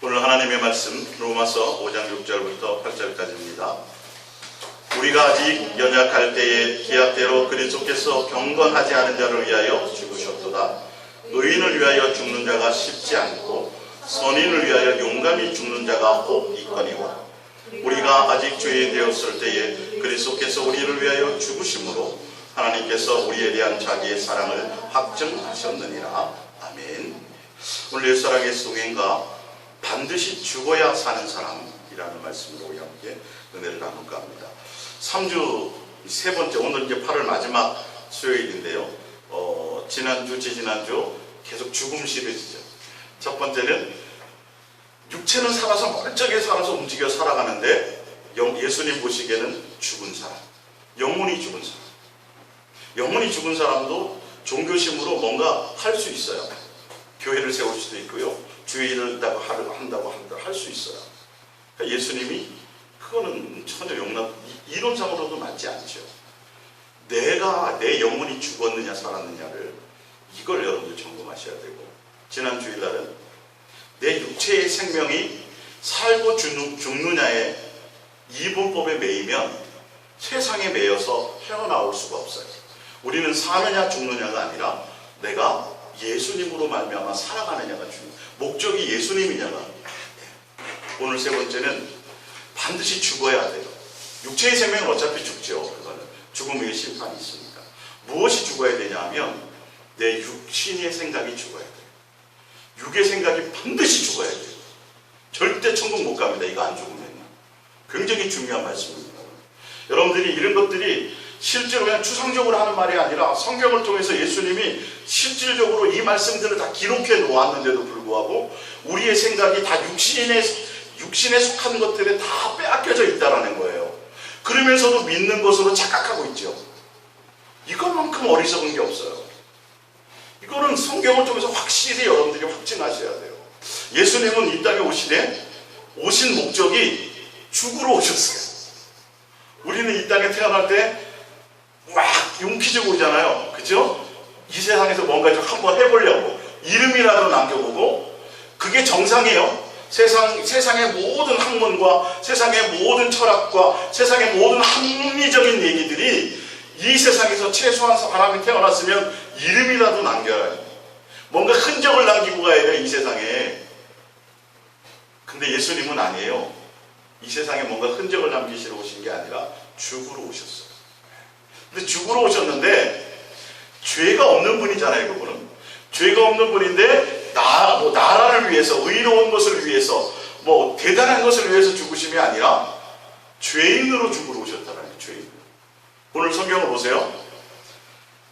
오늘 하나님의 말씀 로마서 5장 6절부터 8절까지입니다. 우리가 아직 연약할 때에 기약대로 그리스도께서 경건하지 않은 자를 위하여 죽으셨도다. 의인을 위하여 죽는 자가 쉽지 않고 선인을 위하여 용감히 죽는 자가 혹 있거니와 우리가 아직 죄인 되었을 때에 그리스도께서 우리를 위하여 죽으심으로 하나님께서 우리에 대한 자기의 사랑을 확증하셨느니라. 아멘. 오늘 옛사랑의 송행가 반드시 죽어야 사는 사람이라는 말씀으로 우리 함께 은혜를 나눌까 합니다. 3주 세 번째, 오늘 이제 8월 마지막 수요일인데요. 지난주, 지지난주 계속 죽음 시리즈죠. 첫 번째는 육체는 살아서 멀쩡하게 살아서 움직여 살아가는데 예수님 보시기에는 죽은 사람, 영혼이 죽은 사람. 영혼이 죽은 사람도 종교심으로 뭔가 할 수 있어요. 교회를 세울 수도 있고요. 주의 일을 한다고 할 수 있어요. 그러니까 예수님이 그거는 전혀 이론상으로도 맞지 않죠. 내가 내 영혼이 죽었느냐 살았느냐를 이걸 여러분들 점검하셔야 되고, 지난 주일날은 내 육체의 생명이 살고 죽느냐에 이분법에 매이면 세상에 매여서 헤어나올 수가 없어요. 우리는 사느냐 죽느냐가 아니라 내가 예수님으로 말미암아 살아가느냐가 중요해요. 목적이 예수님이냐가. 오늘 세 번째는 반드시 죽어야 돼요. 육체의 생명은 어차피 죽죠. 그거는 죽음의 심판이 있으니까. 무엇이 죽어야 되냐 하면 내 육신의 생각이 죽어야 돼요. 육의 생각이 반드시 죽어야 돼요. 절대 천국 못 갑니다. 이거 안 죽으면. 굉장히 중요한 말씀입니다. 여러분들이 이런 것들이 실제로 그냥 추상적으로 하는 말이 아니라 성경을 통해서 예수님이 실질적으로 이 말씀들을 다 기록해 놓았는데도 불구하고 우리의 생각이 다 육신에 속한 것들에 다 빼앗겨져 있다는 거예요. 그러면서도 믿는 것으로 착각하고 있죠. 이것만큼 어리석은 게 없어요. 이거는 성경을 통해서 확실히 여러분들이 확증하셔야 돼요. 예수님은 이 땅에 오신 목적이 죽으러 오셨어요. 우리는 이 땅에 태어날 때 막 용기적으로 오잖아요. 그죠? 이 세상에서 뭔가 좀 한번 해보려고 이름이라도 남겨보고, 그게 정상이에요. 세상의 모든 학문과 세상의 모든 철학과 세상의 모든 합리적인 얘기들이 이 세상에서 최소한 사람이 태어났으면 이름이라도 남겨야 해요. 뭔가 흔적을 남기고 가야 돼요, 이 세상에. 근데 예수님은 아니에요. 이 세상에 뭔가 흔적을 남기시러 오신 게 아니라 죽으러 오셨어요. 근데 죽으러 오셨는데 죄가 없는 분이잖아요. 그분은 죄가 없는 분인데 나라를 위해서, 의로운 것을 위해서, 대단한 것을 위해서 죽으심이 아니라 죄인으로 죽으러 오셨다는 거예요. 죄인. 오늘 성경을 보세요.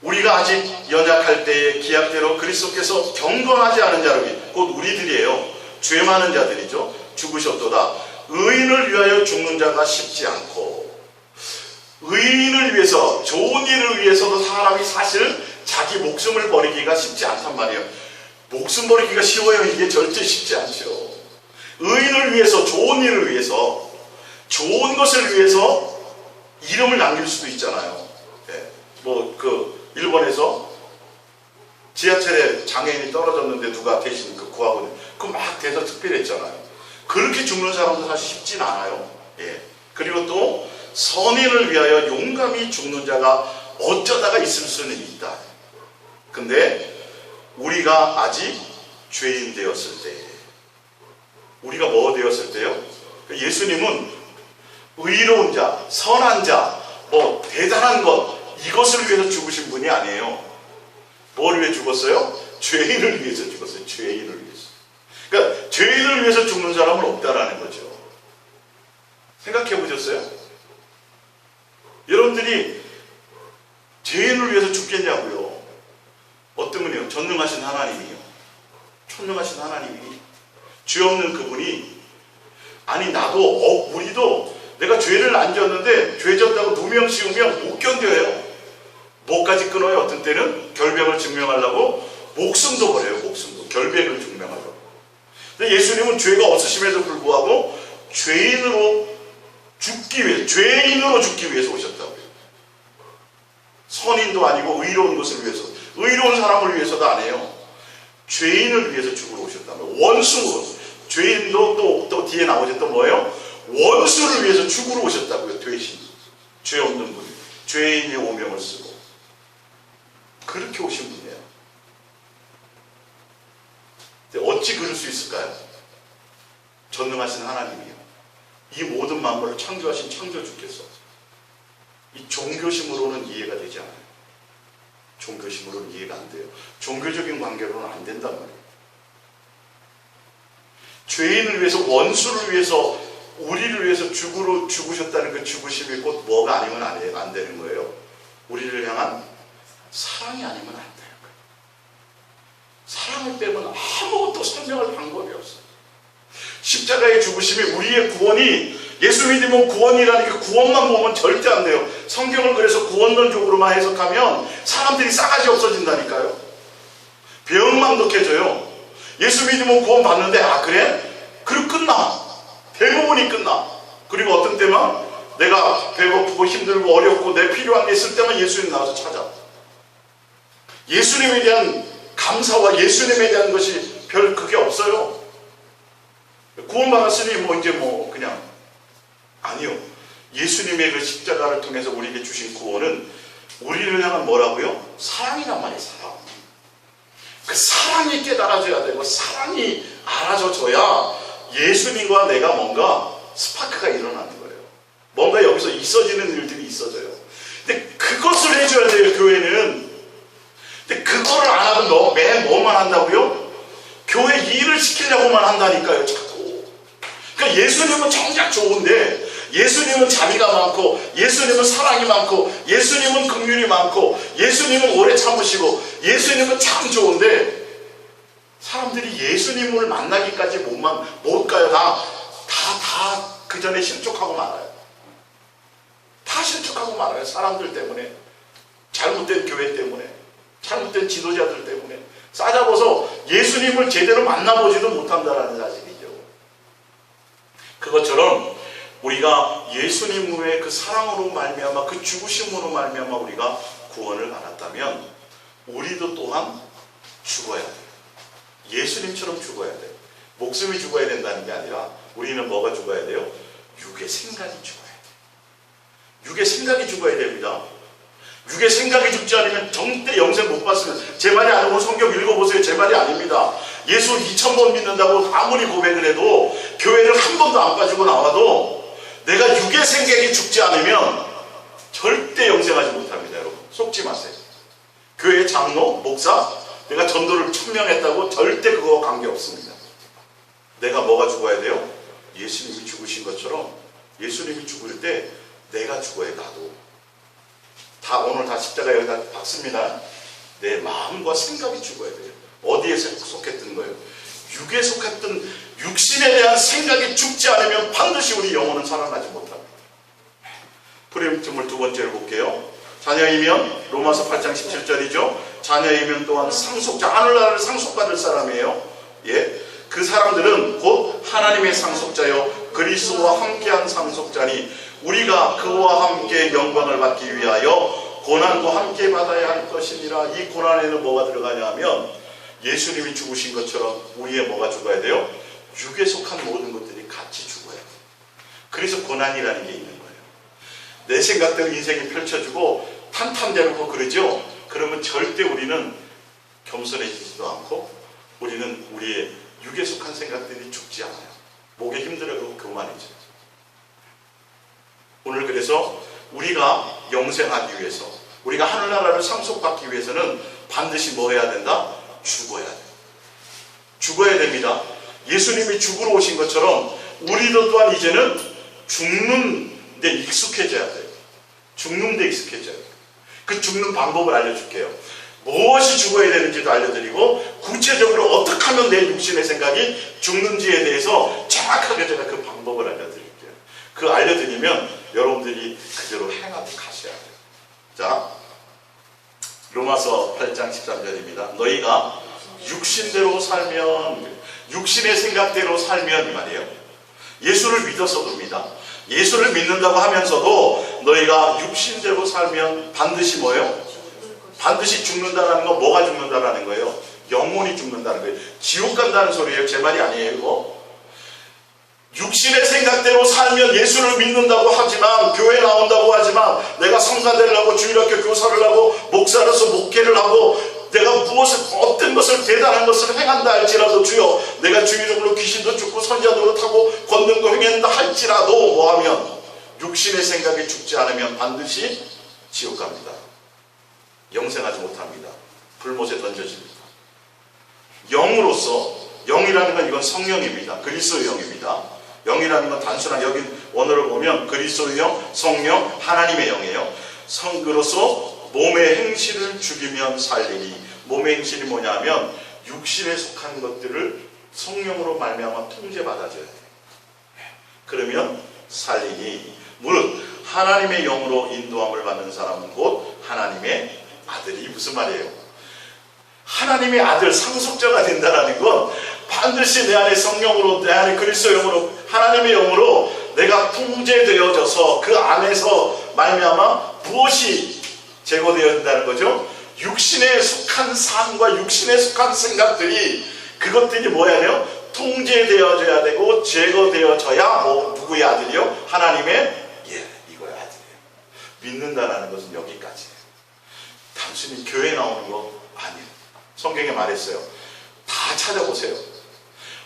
우리가 아직 연약할 때에 기약대로 그리스도께서 경건하지 않은 자를, 곧 우리들이에요. 죄 많은 자들이죠. 죽으셨도다. 의인을 위하여 죽는 자가 쉽지 않고, 의인을 위해서, 좋은 일을 위해서도 사람이 사실 자기 목숨을 버리기가 쉽지 않단 말이에요. 목숨 버리기가 쉬워요? 이게 절대 쉽지 않죠. 의인을 위해서, 좋은 일을 위해서, 좋은 것을 위해서 이름을 남길 수도 있잖아요. 일본에서 지하철에 장애인이 떨어졌는데 누가 대신 구하거든요. 그거 막 대서 특별했잖아요. 그렇게 죽는 사람도 사실 쉽진 않아요. 그리고 또 선인을 위하여 용감히 죽는 자가 어쩌다가 있을 수는 있다. 근데 우리가 아직 죄인 되었을 때, 우리가 뭐 되었을 때요? 예수님은 의로운 자, 선한 자, 대단한 것, 이것을 위해서 죽으신 분이 아니에요. 뭘 위해 죽었어요? 죄인을 위해서 죽었어요. 죄인을 위해서. 그러니까 죄인을 위해서 죽는 사람은 없다라는 거죠. 생각해 보셨어요? 여러분들이 죄인을 위해서 죽겠냐고요? 어떤 분이요? 전능하신 하나님이요. 천능하신 하나님이, 죄 없는 그분이, 아니 우리도 내가 죄를 안 졌는데 죄 졌다고 누명 씌우면 못 견뎌요. 뭐까지 끊어요? 어떤 때는 결백을 증명하려고 목숨도 버려요. 목숨도. 결백을 증명하려고. 근데 예수님은 죄가 없으심에도 불구하고 죄인으로 죽기 위해서 오셨다고요. 선인도 아니고 의로운 것을 위해서, 의로운 사람을 위해서도 아니에요. 죄인을 위해서 죽으러 오셨다면, 원수로, 죄인도 또 뒤에 나오죠. 또 뭐예요? 원수를 위해서 죽으러 오셨다고요. 대신 죄 없는 분이 죄인의 오명을 쓰고 그렇게 오신 분이에요. 근데 어찌 그럴 수 있을까요? 전능하신 하나님이요, 이 모든 만물을 창조하신 창조주께서 이 종교심으로는 이해가 되지 않아요. 종교심으로는 이해가 안 돼요. 종교적인 관계로는 안 된단 말이에요. 죄인을 위해서, 원수를 위해서, 우리를 위해서 죽으셨다는 그 죽으심이 곧 뭐가 아니면 안 되는 거예요. 우리를 향한 사랑이 아니면 안 돼요. 사랑을 빼면 아무것도 설명할 방법이 없어요. 십자가의 죽으심이 우리의 구원이, 예수 믿으면 구원이라는 그 구원만 보면 절대 안 돼요. 성경을 그래서 구원론적으로만 해석하면 사람들이 싸가지 없어진다니까요. 병만 독해져요. 예수 믿으면 구원 받는데, 아 그래? 그리고 끝나. 대부분이 끝나. 그리고 어떤 때만 내가 배고프고 힘들고 어렵고 내 필요한 게 있을 때만 예수님 나와서 찾아. 예수님에 대한 감사와 예수님에 대한 것이 별 그게 없어요. 구원받았으니 이제 그냥 아니요. 예수님의 그 십자가를 통해서 우리에게 주신 구원은 우리를 향한 뭐라고요? 사랑이란 말이에요. 사랑. 그 사랑이 깨달아져야 되고 사랑이 알아져줘야 예수님과 내가 뭔가 스파크가 일어나는 거예요. 뭔가 여기서 있어지는 일들이 있어져요. 근데 그것을 해줘야 돼요, 교회는. 근데 그거를 안 하면 맨 뭐만 한다고요? 교회 일을 시키려고만 한다니까요, 자꾸. 그러니까 예수님은 정작 좋은데, 예수님은 자비가 많고, 예수님은 사랑이 많고, 예수님은 긍휼이 많고, 예수님은 오래 참으시고, 예수님은 참 좋은데, 사람들이 예수님을 만나기까지 못 가요. 다 그 전에 실족하고 말아요. 다 실족하고 말아요. 사람들 때문에. 잘못된 교회 때문에. 잘못된 지도자들 때문에. 싸잡아서 예수님을 제대로 만나보지도 못한다는 사실이죠. 그것처럼 우리가 예수님의 그 사랑으로 말미암아, 그 죽으심으로 말미암아 우리가 구원을 받았다면 우리도 또한 죽어야 돼요. 예수님처럼 죽어야 돼요. 목숨이 죽어야 된다는 게 아니라 우리는 뭐가 죽어야 돼요? 육의 생각이 죽어야 돼요. 육의 생각이 죽어야 됩니다. 육의 생각이 죽지 않으면 절대 영생 못 받습니다. 제 말이 아니고 성경 읽어보세요. 제 말이 아닙니다. 예수 2000번 믿는다고 아무리 고백을 해도, 교회를 한 번도 안 빠지고 나와도 내가 육의 생각이 죽지 않으면 절대 영생하지 못합니다. 여러분 속지 마세요. 교회 장로, 목사, 내가 전도를 1000명 했다고 절대 그거와 관계없습니다. 내가 뭐가 죽어야 돼요? 예수님이 죽으신 것처럼 예수님이 죽을 때 내가 죽어야, 나도. 오늘 다 십자가 여기다 박습니다. 내 마음과 생각이 죽어야 돼요. 어디에 속했던 거예요? 육에 속했던 육신에 대한 생각이 죽지 않으면 반드시 우리 영혼은 살아나지 못합니다. 프레임점을 두 번째로 볼게요. 자녀이면 로마서 8장 17절이죠. 자녀이면 또한 상속자, 하늘나라를 상속받을 사람이에요. 예, 그 사람들은 곧 하나님의 상속자요 그리스도와 함께한 상속자니 우리가 그와 함께 영광을 받기 위하여 고난도 함께 받아야 할 것이니라. 이 고난에는 뭐가 들어가냐 하면 예수님이 죽으신 것처럼 우리의 뭐가 죽어야 돼요? 육에 속한 모든 것들이 같이 죽어야 돼요. 그래서 고난이라는 게 있는 거예요. 내 생각대로 인생이 펼쳐지고 탄탄대로고 그러죠. 그러면 절대 우리는 겸손해지지도 않고 우리는 우리의 육에 속한 생각들이 죽지 않아요. 목에 힘들어도 교만해져요. 오늘 그래서 우리가 영생하기 위해서, 우리가 하늘나라를 상속받기 위해서는 반드시 뭐 해야 된다? 죽어야 돼요. 죽어야 됩니다. 예수님이 죽으러 오신 것처럼 우리도 또한 이제는 죽는 데 익숙해져야 돼요. 죽는 데 익숙해져야 돼요. 그 죽는 방법을 알려줄게요. 무엇이 죽어야 되는지도 알려드리고 구체적으로 어떻게 하면 내 육신의 생각이 죽는지에 대해서 정확하게 제가 그 방법을 알려드릴게요. 그 알려드리면 여러분들이 그대로 행하고 가셔야 돼요. 자, 로마서 8장 13절입니다. 너희가 육신대로 살면, 육신의 생각대로 살면 이 말이에요. 예수를 믿어서도입니다. 예수를 믿는다고 하면서도 너희가 육신대로 살면 반드시 뭐예요? 반드시 죽는다는 건 뭐가 죽는다는 거예요? 영혼이 죽는다는 거예요. 지옥 간다는 소리예요. 제 말이 아니에요. 이거. 육신의 생각대로 살면 예수를 믿는다고 하지만, 교회 나온다고 하지만, 내가 성가대를 하고 주일학교 교사를 하고 목사로서 목회를 하고 내가 무엇을 어떤 것을 대단한 것을 행한다 할지라도, 주여 내가 주 이름으로 귀신도 쫓고 선지자도 타고 권능도 행한다 할지라도 뭐하면 육신의 생각이 죽지 않으면 반드시 지옥 갑니다. 영생하지 못합니다. 불못에 던져집니다. 영으로서, 영이라는 건 이건 성령입니다. 그리스도의 영입니다. 영이라는 건 단순한, 여기 원어를 보면 그리스도의 영, 성령, 하나님의 영이에요. 성으로서 몸의 행실을 죽이면 살리니, 몸의 행실이 뭐냐면 육신에 속한 것들을 성령으로 말미암아 통제받아줘야 돼요. 그러면 살리니, 무릇 하나님의 영으로 인도함을 받는 사람은 곧 하나님의 아들이. 무슨 말이에요? 하나님의 아들, 상속자가 된다는 건 반드시 내 안에 성령으로, 내 안에 그리스도 영으로, 하나님의 영으로 내가 통제되어져서 그 안에서 말미암아 무엇이 제거되어야 된다는 거죠? 육신에 속한 삶과 육신에 속한 생각들이, 그것들이 뭐야 돼요? 통제되어져야 되고 제거되어져야 누구의 아들이요? 하나님의, 이거의 아들이에요. 믿는다라는 것은 여기까지예요. 단순히 교회 나오는 거 아니에요. 성경에 말했어요. 다 찾아보세요.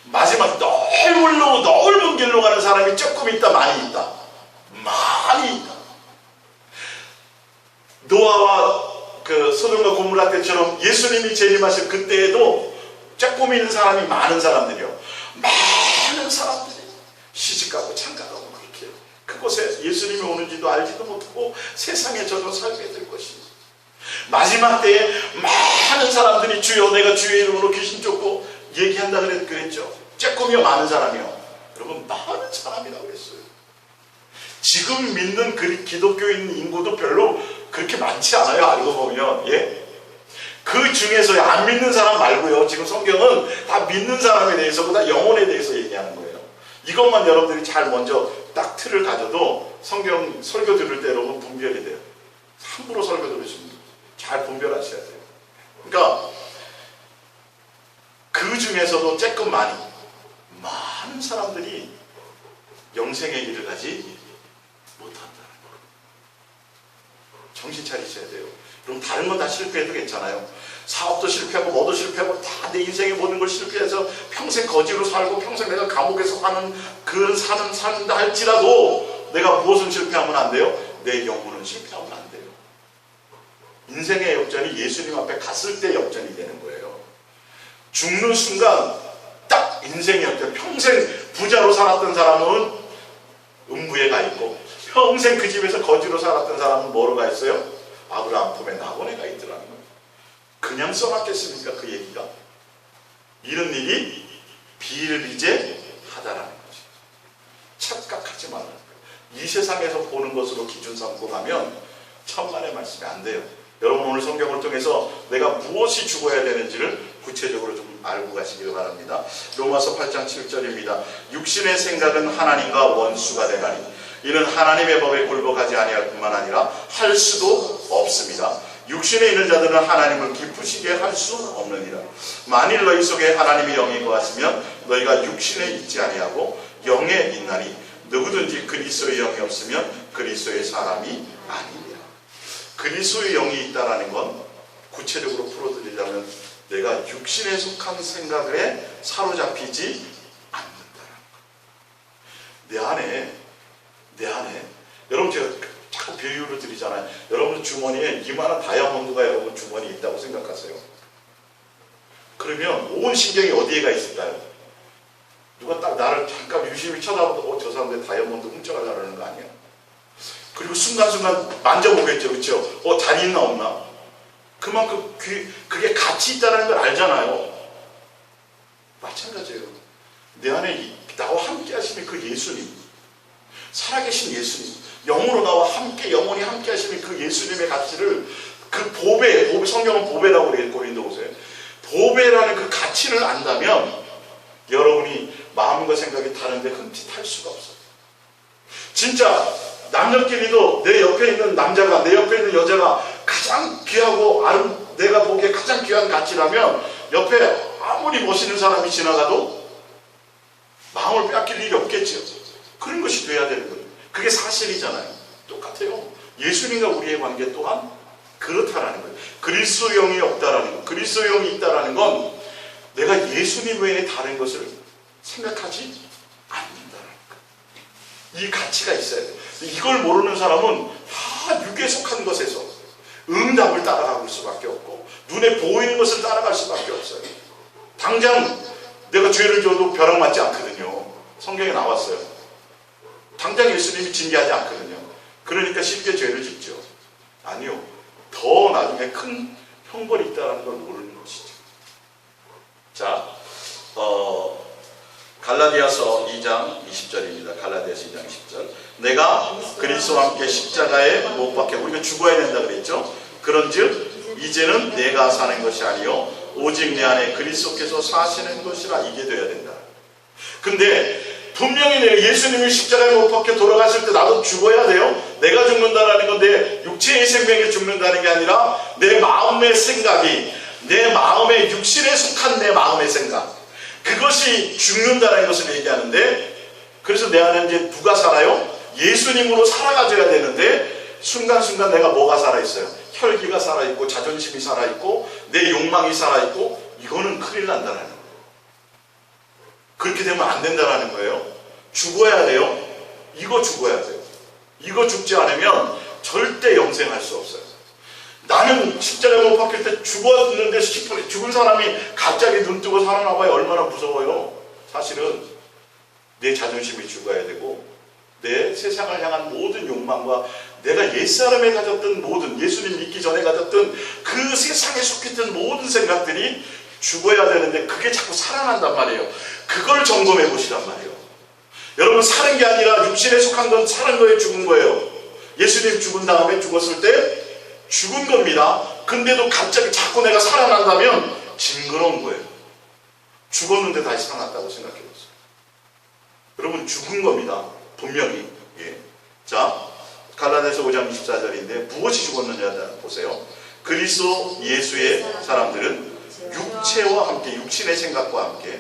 마지막 넓은 길로 가는 사람이 조금 있다, 많이 있다. 많이 있다. 노아와 그 소돔과 고모라 때처럼 예수님이 재림하실 그때에도 조금 있는 사람이 많은 사람들이요. 많은 사람들이 시집가고 장가가고 그렇게 그곳에 예수님이 오는지도 알지도 못하고 세상에 젖어 살게 될 것입니다. 마지막 때에 많은 사람들이 주여 내가 주의 이름으로 귀신 쫓고 얘기한다 그랬죠. 조금이요, 많은 사람이요? 여러분, 많은 사람이라고 그랬어요. 지금 믿는 기독교인 인구도 별로 그렇게 많지 않아요. 알고 보면. 그 중에서 안 믿는 사람 말고요, 지금 성경은 다 믿는 사람에 대해서, 다 영혼에 대해서 얘기하는 거예요. 이것만 여러분들이 잘 먼저 딱 틀을 가져도 성경 설교 들을 때 여러분 분별이 돼요. 함부로 설교 들으시면 잘 분별하셔야 돼요. 그러니까 그 중에서도 조금 많은 사람들이 영생에 이르지 못한다는 거예요. 정신 차리셔야 돼요. 그럼 다른 건 다 실패해도 괜찮아요. 사업도 실패하고 뭐도 실패하고 다 내 인생의 모든 걸 실패해서 평생 거지로 살고 평생 내가 감옥에서 산다 할지라도 내가 무엇은 실패하면 안 돼요? 내 영혼은 실패하면 안 돼요. 인생의 역전이 예수님 앞에 갔을 때 역전이 되는 거예요. 죽는 순간 딱 인생의 역전. 평생 부자로 살았던 사람은 음부에 가 있고, 평생 그 집에서 거지로 살았던 사람은 뭐로 가 있어요? 아브라함 품에 낙원에 가 있더라는 거예요. 그냥 써놨겠습니까? 그 얘기가. 이런 일이 비일비재하다라는 거죠. 착각하지 말라는 거예요. 이 세상에서 보는 것으로 기준 삼고 가면 천만의 말씀이 안 돼요. 여러분, 오늘 성경을 통해서 내가 무엇이 죽어야 되는지를 구체적으로 좀 알고 가시길 바랍니다. 로마서 8장 7절입니다. 육신의 생각은 하나님과 원수가 되나니 이는 하나님의 법에 굴복하지 아니할 뿐만 아니라 할 수도 없습니다. 육신에 있는 자들은 하나님을 기쁘시게 할 수 없느니라. 만일 너희 속에 하나님의 영이 거하시면 너희가 육신에 있지 아니하고 영에 있나니 누구든지 그리스도의 영이 없으면 그리스도의 사람이 아니니라. 그리스도의 영이 있다라는 건 구체적으로 풀어드리자면 내가 육신에 속한 생각에 사로잡히지 않는다라는 거. 내 안에 여러분, 제가 자꾸 비유를 드리잖아요. 여러분 주머니에 이만한 다이아몬드가 여러분 주머니에 있다고 생각하세요. 그러면 온 신경이 어디에가 있을까요? 누가 딱 나를 잠깐 유심히 쳐다보고 저 사람들 다이아몬드 훔쳐가려는 거 아니야? 그리고 순간순간 만져보겠죠. 그렇죠? 잘 있나 없나? 그만큼 그게 가치 있다는 걸 알잖아요. 마찬가지예요. 내 안에 나와 함께 하시는 그 예수님, 살아계신 예수님, 영으로 나와 함께 영원히 함께 하시는 그 예수님의 가치를, 그 보배, 성경은 보배라고 그래요. 고린도후서에 보배라는 그 가치를 안다면 여러분이 마음과 생각이 다른데 흠칫할 수가 없어요. 진짜 남녀끼리도 내 옆에 있는 남자가, 내 옆에 있는 여자가 가장 귀하고 내가 보기에 가장 귀한 가치라면 옆에 아무리 멋있는 사람이 지나가도 마음을 빼앗길 일이 없겠죠. 그런 것이 돼야 되는 거예요. 그게 사실이잖아요. 똑같아요. 예수님과 우리의 관계 또한 그렇다라는 거예요. 그리스도형이 없다라는 거. 그리스도형이 있다라는 건 내가 예수님 외에 다른 것을 생각하지 않는다는 거예요. 이 가치가 있어야 돼요. 이걸 모르는 사람은 다 육에 속한 것에서 응답을 따라갈 수밖에 없고 눈에 보이는 것을 따라갈 수밖에 없어요. 당장 내가 죄를 져도 벼락 맞지 않거든요. 성경에 나왔어요. 당장 예수님이 징계하지 않거든요. 그러니까 쉽게 죄를 짓죠. 아니요. 더 나중에 큰 형벌이 있다는 걸 모르는 것이죠. 자, 갈라디아서 2장 20절입니다. 갈라디아서 2장 20절. 내가 그리스도와 함께 십자가에 못 박혀 우리가 죽어야 된다 그랬죠. 그런즉 이제는 내가 사는 것이 아니요 오직 내 안에 그리스도께서 사시는 것이라 이게 돼야 된다. 근데 분명히 내가 예수님이 십자가에 못 박혀 돌아갔을 때 나도 죽어야 돼요. 내가 죽는다라는 건 내 육체의 생명이 죽는다는 게 아니라 내 마음의 생각이 내 마음의 육신에 속한 내 마음의 생각 그것이 죽는다는 것을 얘기하는데 그래서 내 안에 이제 누가 살아요? 예수님으로 살아가줘야 되는데 순간순간 내가 뭐가 살아있어요? 혈기가 살아있고 자존심이 살아있고 내 욕망이 살아있고 이거는 큰일 난다는 거예요. 그렇게 되면 안 된다는 거예요. 죽어야 돼요. 이거 죽어야 돼요. 이거 죽지 않으면 절대 영생할 수 없어요. 나는 십자가에 못 박힐 때 죽었는데 죽은 사람이 갑자기 눈 뜨고 살아나봐야 얼마나 무서워요. 사실은 내 자존심이 죽어야 되고 내 세상을 향한 모든 욕망과 내가 옛사람에 가졌던 모든 예수님 믿기 전에 가졌던 그 세상에 속했던 모든 생각들이 죽어야 되는데 그게 자꾸 살아난단 말이에요. 그걸 점검해 보시란 말이에요. 여러분 사는 게 아니라 육신에 속한 건 사는 거에 죽은 거예요. 예수님 죽은 다음에 죽었을 때 죽은 겁니다. 근데도 갑자기 자꾸 내가 살아난다면 징그러운 거예요. 죽었는데 다시 살아났다고 생각해 보세요. 여러분 죽은 겁니다. 분명히. 예. 자, 갈라디아서 5장 24절인데 무엇이 죽었느냐 보세요. 그리스도 예수의 사람들은 육체와 함께 육신의 생각과 함께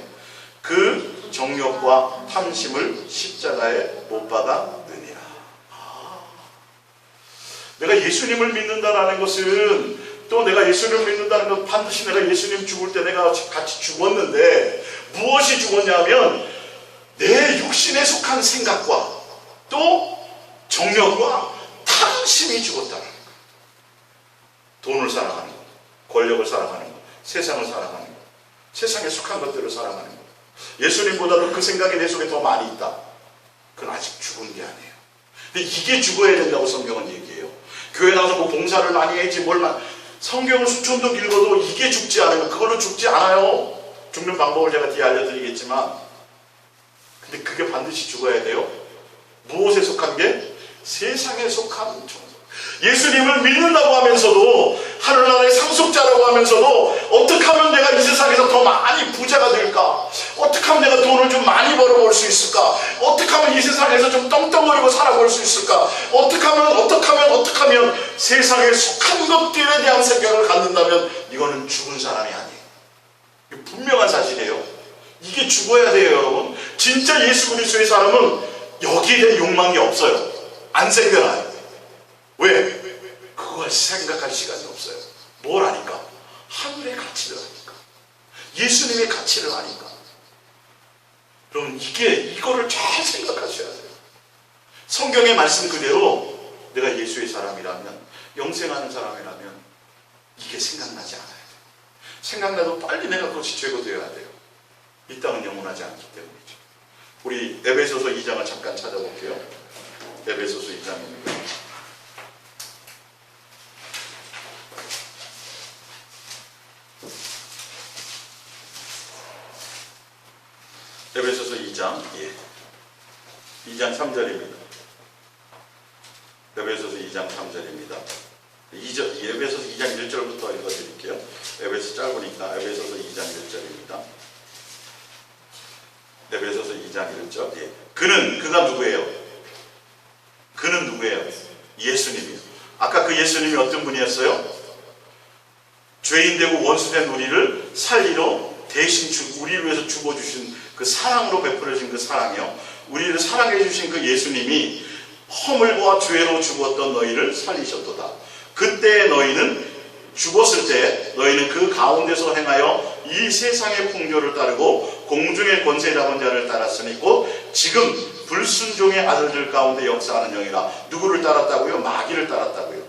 그 정욕과 탐심을 십자가에 못 박아느니라. 내가 예수님을 믿는다라는 것은 또 내가 예수님을 믿는다는 건 반드시 내가 예수님 죽을 때 내가 같이 죽었는데 무엇이 죽었냐면 내 육신에 속한 생각과 또 정욕과 탐심이 죽었다는 거예요. 돈을 사랑하는 것, 권력을 사랑하는 것, 세상을 사랑하는 것, 세상에 속한 것들을 사랑하는 것. 예수님보다도 그 생각이 내 속에 더 많이 있다. 그건 아직 죽은 게 아니에요. 근데 이게 죽어야 된다고 성경은 얘기해요. 교회 나와서 뭐 봉사를 많이 해야지 성경을 수천도 읽어도 이게 죽지 않으면 그걸로 죽지 않아요. 죽는 방법을 제가 뒤에 알려드리겠지만 근데 그게 반드시 죽어야 돼요. 무엇에 속한 게? 세상에 속한 정성. 예수님을 믿는다고 하면서도 하늘나라의 상속자라고 하면서도 어떻게 하면 내가 이 세상에서 더 많이 부자가 될까? 어떻게 하면 내가 돈을 좀 많이 벌어볼 수 있을까? 어떻게 하면 이 세상에서 좀 떵떵거리고 살아볼 수 있을까? 어떻게 하면 세상에 속한 것들에 대한 생각을 갖는다면 이거는 죽은 사람이 아니에요. 이게 분명한 사실이에요. 이게 죽어야 돼요, 여러분. 진짜 예수 그리스도의 사람은 여기에 대한 욕망이 없어요. 안 생겨나요. 왜? 그걸 생각할 시간이 없어요. 뭘 아니까? 하늘의 가치를 아니까. 예수님의 가치를 아니까. 여러분 이거를 잘 생각하셔야 돼요. 성경의 말씀 그대로 내가 예수의 사람이라면 영생하는 사람이라면 이게 생각나지 않아야 돼요. 생각나도 빨리 내가 그것이 제거되어야 돼요. 이 땅은 영원하지 않기 때문이죠. 우리 에베소서 2장을 잠깐 찾아볼게요. 에베소서 2장입니다. 에베소서 2장 2장 3절입니다. 에베소서 2장 3절입니다. 에베소서 2장 1절부터 읽어드릴게요. 에베소 짧으니까 에베소서 2장 1절입니다. 에베소서 2장 1절. 그가 누구예요? 그는 누구예요? 예수님이에요. 아까 그 예수님이 어떤 분이었어요? 죄인 되고 원수된 우리를 살리러 대신 우리를 위해서 죽어주신 그 사랑으로 베풀어진 그 사랑이요, 우리를 사랑해 주신 그 예수님이 허물과 죄로 죽었던 너희를 살리셨도다. 그때 너희는 죽었을 때 너희는 그 가운데서 행하여 이 세상의 풍조를 따르고 공중의 권세 잡은 자를 따랐으니 곧 지금 불순종의 아들들 가운데 역사하는 영이라. 누구를 따랐다고요? 마귀를 따랐다고요.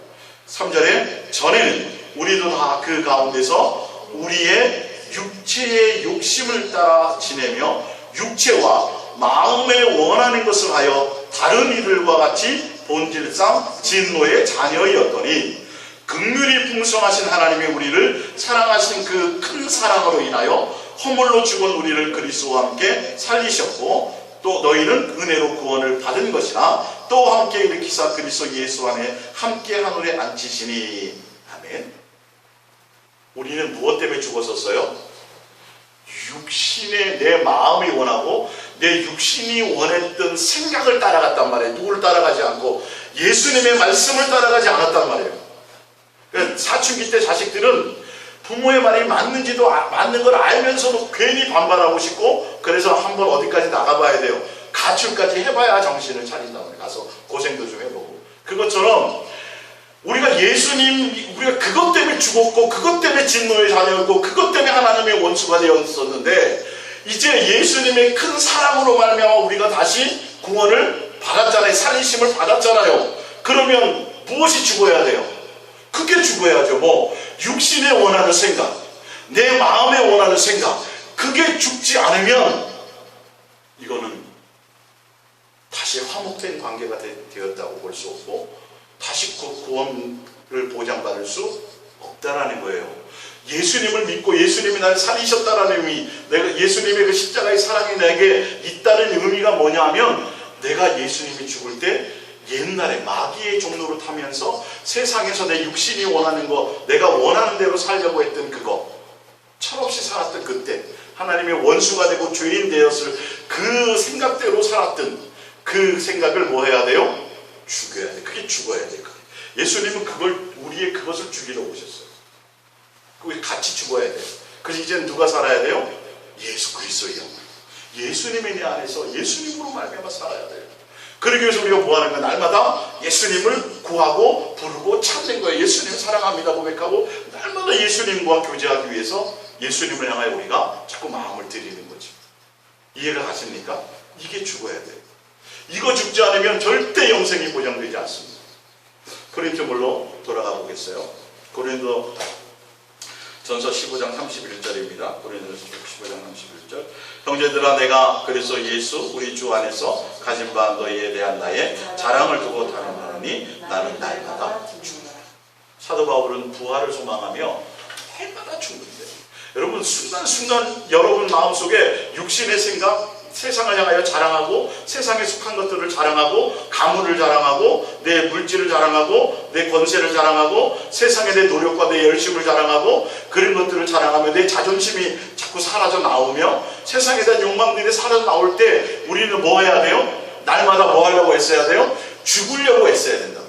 3절에 전에는 우리도 다 그 가운데서 우리의 육체의 욕심을 따라 지내며 육체와 마음에 원하는 것을 하여 다른 이들과 같이 본질상 진노의 자녀이었더니 긍휼이 풍성하신 하나님이 우리를 사랑하신 그 큰 사랑으로 인하여 허물로 죽은 우리를 그리스도와 함께 살리셨고 또 너희는 은혜로 구원을 받은 것이나 또 함께 일으키사 그리스도 예수 안에 함께 하늘에 앉히시니. 아멘. 우리는 무엇 때문에 죽었었어요? 육신의 내 마음이 원하고 내 육신이 원했던 생각을 따라갔단 말이에요. 누구를 따라가지 않고 예수님의 말씀을 따라가지 않았단 말이에요. 사춘기 때 자식들은 부모의 말이 맞는지도 맞는 걸 알면서도 괜히 반발하고 싶고, 그래서 한번 어디까지 나가봐야 돼요. 가출까지 해봐야 정신을 차린단 말이에요. 가서 고생도 좀 해보고. 그것처럼 우리가 우리가 그것 때문에 죽었고 그것 때문에 진노의 자녀였고 그것 때문에 하나님의 원수가 되었었는데, 이제 예수님의 큰 사랑으로 말미암아 우리가 다시 구원을 받았잖아요. 살리심을 받았잖아요. 그러면 무엇이 죽어야 돼요? 그게 죽어야죠. 육신에 원하는 생각, 내 마음에 원하는 생각, 그게 죽지 않으면 이거는 다시 화목된 관계가 되었다고 볼 수 없고 다시 그 구원을 보장받을 수 없다라는 거예요. 예수님을 믿고 예수님이 나를 살리셨다라는 의미, 내가 예수님의 그 십자가의 사랑이 내게 있다는 의미가 뭐냐면, 내가 예수님이 죽을 때 옛날에 마귀의 종로를 타면서 세상에서 내 육신이 원하는 거, 내가 원하는 대로 살려고 했던 그거, 철없이 살았던 그때 하나님의 원수가 되고 죄인 되었을 그 생각대로 살았던 그 생각을 뭐 해야 돼요? 죽여야 돼. 그게 죽어야 돼. 예수님은 우리의 그것을 죽이러 오셨어요. 그게 같이 죽어야 돼요. 그래서 이제는 누가 살아야 돼요? 예수 그리스도의 영광. 예수님이 내 안에서 예수님으로 말미암아 살아야 돼요. 그러기 위해서 우리가 뭐 하는 거야? 날마다 예수님을 구하고 부르고 찾는 거예요. 예수님 사랑합니다 고백하고 날마다 예수님과 교제하기 위해서 예수님을 향하여 우리가 자꾸 마음을 들이는 거죠. 이해가 가십니까? 이게 죽어야 돼요. 이거 죽지 않으면 절대 영생이 보장되지 않습니다. 고린도물로 돌아가 보겠어요. 고린도 전서 15장 31절입니다. 고린도전서 15장 31절. 형제들아, 내가 그리스도 예수 우리 주 안에서 가진 바 너희에 대한 나의 자랑을 두고 다름하노니 나는 날마다 죽는다. 사도 바울은 부활을 소망하며 날마다 죽는데, 여러분 순간순간 여러분 마음속에 육신의 생각, 세상을 향하여 자랑하고 세상에 속한 것들을 자랑하고 가문을 자랑하고 내 물질을 자랑하고 내 권세를 자랑하고 세상에 내 노력과 내 열심을 자랑하고 그런 것들을 자랑하며 내 자존심이 자꾸 사라져 나오며 세상에 대한 욕망들이 사라져 나올 때 우리는 뭐 해야 돼요? 날마다 뭐 하려고 애써야 돼요? 죽으려고 애써야 된다.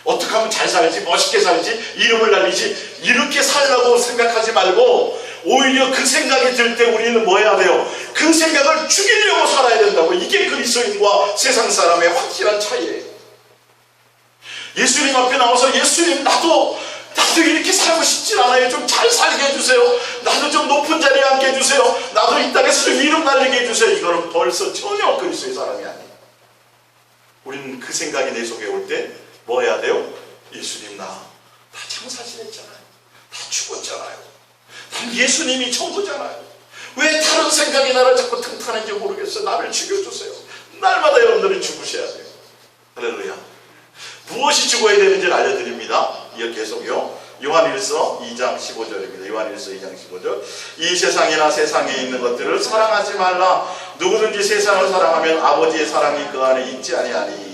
어떻게 하면 잘 살지, 멋있게 살지, 이름을 날리지, 이렇게 살라고 생각하지 말고 오히려 그 생각이 들 때 우리는 뭐 해야 돼요? 그 생각을 죽이려고 살아야 된다고. 이게 그리스도인과 세상 사람의 확실한 차이예요. 예수님 앞에 나와서 예수님 나도 이렇게 살고 싶진 않아요. 좀 잘 살게 해주세요. 나도 좀 높은 자리에 앉게 해주세요. 나도 이 땅에서 좀 이름 날리게 해주세요. 이거는 벌써 전혀 그리스도의 사람이 아니에요. 우리는 그 생각이 내 속에 올 때 뭐 해야 돼요? 예수님 나 장사 지냈잖아요. 다 죽었잖아요. 난 예수님이 전부잖아요. 왜 다른 생각이 나를 자꾸 틈타는지 모르겠어요. 나를 죽여주세요. 날마다 여러분들이 죽으셔야 돼요. 할렐루야. 무엇이 죽어야 되는지를 알려드립니다. 이어 계속요. 요한일서 2장 15절입니다. 요한일서 2장 15절. 이 세상이나 세상에 있는 것들을 사랑하지 말라. 누구든지 세상을 사랑하면 아버지의 사랑이 그 안에 있지 아니하니.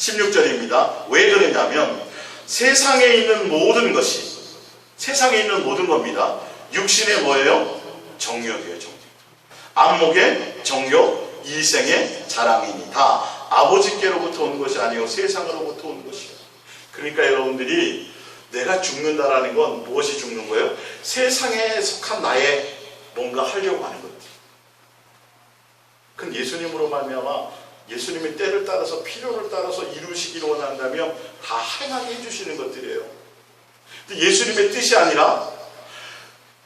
16절입니다. 왜 그러냐면 세상에 있는 모든 것이, 세상에 있는 모든 겁니다. 육신의 뭐예요? 정욕이에요. 정욕. 안목의 정욕, 이생의 자랑이니 다 아버지께로부터 온 것이 아니요 세상으로부터 온 것이에요. 그러니까 여러분들이 내가 죽는다라는 건 무엇이 죽는 거예요? 세상에 속한 나의 뭔가 하려고 하는 것들. 그건 예수님으로 말미암아 예수님의 때를 따라서 필요를 따라서 이루시기를 원한다면 다 행하게 해주시는 것들이에요. 근데 예수님의 뜻이 아니라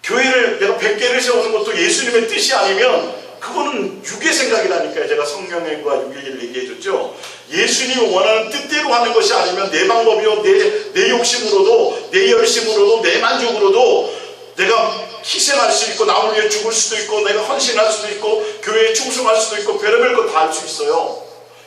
교회를 내가 100개를 세우는 것도 예수님의 뜻이 아니면 그거는 육의 생각이라니까요. 제가 성령과 육의 얘기해줬죠. 예수님이 원하는 뜻대로 하는 것이 아니면 내 방법이요, 내 욕심으로도, 내 열심으로도, 내 만족으로도 내가 희생할 수 있고 남을 위해 죽을 수도 있고 내가 헌신할 수도 있고 교회에 충성할 수도 있고 별의별 것 다 할 수 있어요.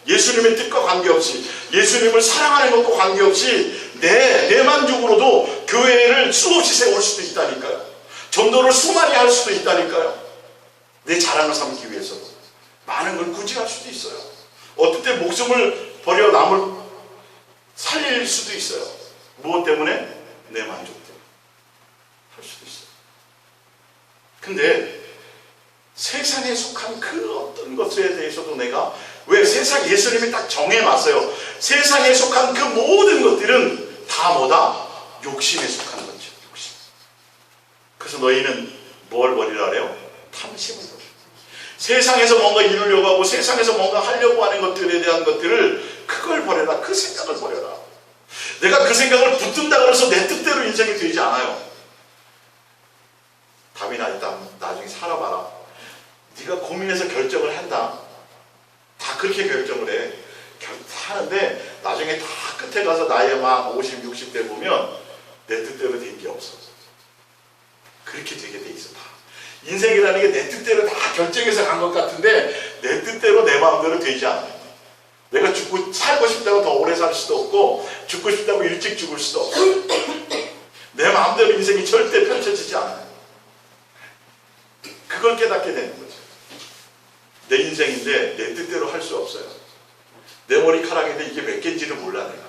예수님의 뜻과 관계없이, 예수님을 사랑하는 것과 관계없이 내 만족으로도 교회를 수없이 세울 수도 있다니까요. 전도를 수많이 할 수도 있다니까요. 내 자랑을 삼기 위해서도 많은 걸 구제할 수도 있어요. 어떨 때 목숨을 버려 남을 살릴 수도 있어요. 무엇 때문에? 내 만족 때문에 할 수도 있어요. 근데 세상에 속한 그 어떤 것에 대해서도 내가 왜 세상 예수님이 딱 정해놨어요. 세상에 속한 그 모든 것들은 다 뭐다? 욕심에 속한 거죠. 욕심. 그래서 너희는 뭘 버리라 그래요? 탐심을 버려. 세상에서 뭔가 이루려고 하고 세상에서 뭔가 하려고 하는 것들에 대한 것들을 그걸 버려라. 그 생각을 버려라. 내가 그 생각을 붙든다 그래서 내 뜻대로 인생이 되지 않아요. 답이 나중에 살아봐라. 네가 고민해서 결정을 한다. 다 그렇게 결정을 해. 하는데 나중에 다 끝에 가서 나이 막 50, 60대 보면 내 뜻대로 된 게 없어. 그렇게 되게 돼 있어. 다. 인생이라는 게 내 뜻대로 다 결정해서 간 것 같은데 내 뜻대로 내 마음대로 되지 않아요. 내가 살고 싶다고 더 오래 살 수도 없고 죽고 싶다고 일찍 죽을 수도 없고 내 마음대로 인생이 절대 펼쳐지지 않아요. 그걸 깨닫게 되는 거죠. 내 인생인데 내 뜻대로 할 수 없어요. 내 머리카락인데 이게 몇 개인지를 몰라 내가.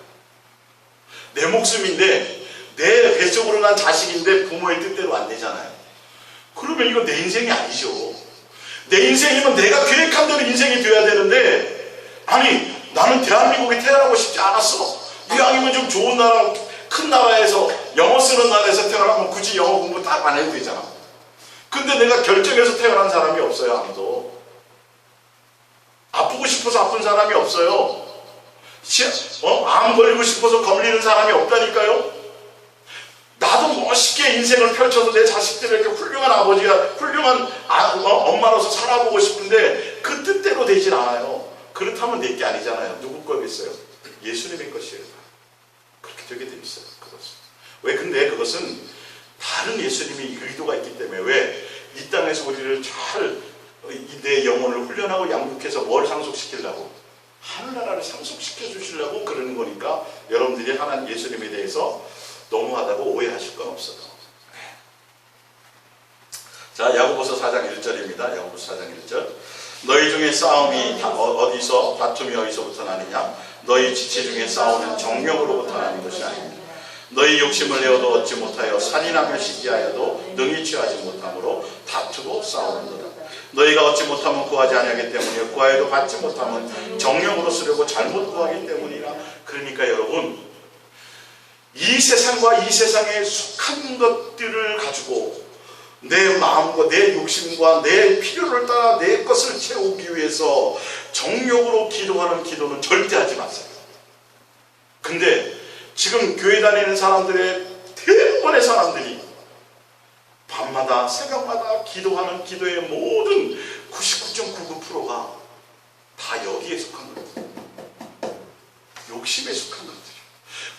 내 목숨인데 내 뱃속으로 난 자식인데 부모의 뜻대로 안 되잖아요. 그러면 이거 내 인생이 아니죠. 내 인생이면 내가 계획한 대로 인생이 돼야 되는데 아니 나는 대한민국에 태어나고 싶지 않았어. 이왕이면 좀 좋은 나라 큰 나라에서 영어 쓰는 나라에서 태어나면 굳이 영어 공부 딱 안 해도 되잖아. 근데 내가 결정해서 태어난 사람이 없어요. 아무도. 아프고 싶어서 아픈 사람이 없어요. 암 걸리고 싶어서 걸리는 사람이 없다니까요. 나도 멋있게 인생을 펼쳐서 내 자식들에게 훌륭한 아버지가 훌륭한 엄마로서 살아보고 싶은데 그 뜻대로 되질 않아요. 그렇다면 내 게 아니잖아요. 누구 거겠어요? 예수님의 것이에요. 그렇게 되게 돼 있어요. 그것은. 왜? 근데 그것은 다른 예수님의 의도가 있기 때문에 왜? 이 땅에서 우리를 잘 내 영혼을 훈련하고 양육해서 뭘 상속시키려고? 하늘나라를 상속시켜 주시려고 그러는 거니까 여러분들이 하나님 예수님에 대해서 너무하다고 오해하실 건 없어요. 자, 야고보서 4장 1절입니다. 야고보서 4장 1절. 너희 중에 싸움이 어디서 다툼이 어디서부터 나느냐? 너희 지체 중에 싸우는 정령으로부터 나는 것이 아닙니다. 너희 욕심을 내어도 얻지 못하여 살인하며 시기하여도 능히 취하지 못함으로 다투고 싸우는도다. 너희가 얻지 못하면 구하지 아니하기 때문이요 구하여도 받지 못하면 정령으로 쓰려고 잘못 구하기 때문이라. 그러니까 여러분 이 세상과 이 세상에 속한 것들을 가지고 내 마음과 내 욕심과 내 필요를 따라 내 것을 채우기 위해서 정욕으로 기도하는 기도는 절대 하지 마세요. 근데 지금 교회 다니는 사람들의 대부분의 사람들이 밤마다 새벽마다 기도하는 기도의 모든 99.99%가 다 여기에 속한 것들, 욕심에 속한 것들,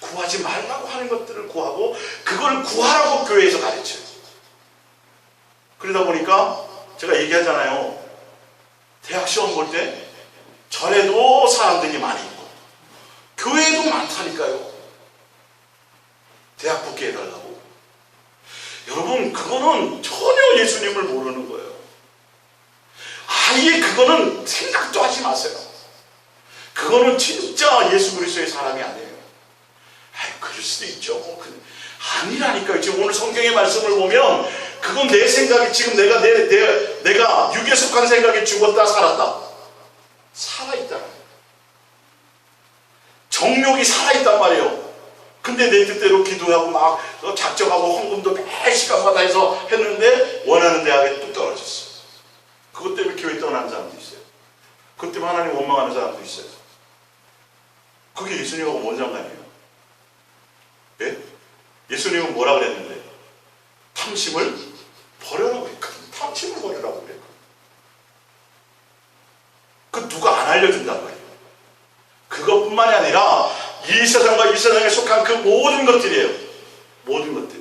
구하지 말라고 하는 것들을 구하고 그걸 구하라고 교회에서 가르쳐요. 그러다 보니까 제가 얘기하잖아요. 대학 시험 볼 때 절에도 사람들이 많이 있고 교회에도 많다니까요. 대학 붙게 해달라고. 여러분 그거는 전혀 예수님을 모르는 거예요. 아예 그거는 생각도 하지 마세요. 그거는 진짜 예수 그리스도의 사람이 아니에요. 그럴 수도 있죠. 아니라니까요. 지금 오늘 성경의 말씀을 보면 그건 내 생각이 지금 내가 육에 속한 생각이 죽었다 살았다. 살아있다. 정욕이 살아있단 말이에요. 근데 내 뜻대로 기도하고 막 작정하고 헌금도 매 시간마다 해서 했는데 원하는 대학에 뚝 떨어져. 결혼하는 사람도 있어요. 그것 때문에 하나님 원망하는 사람도 있어요. 그게 예수님하고 뭔 상관이에요? 예? 예수님은 뭐라 그랬는데? 탐심을 버려라고 했거든요. 탐심을 버려라고 그랬거든요. 그 누가 안 알려준단 말이에요. 그것뿐만이 아니라 이 세상과 이 세상에 속한 그 모든 것들이에요. 모든 것들.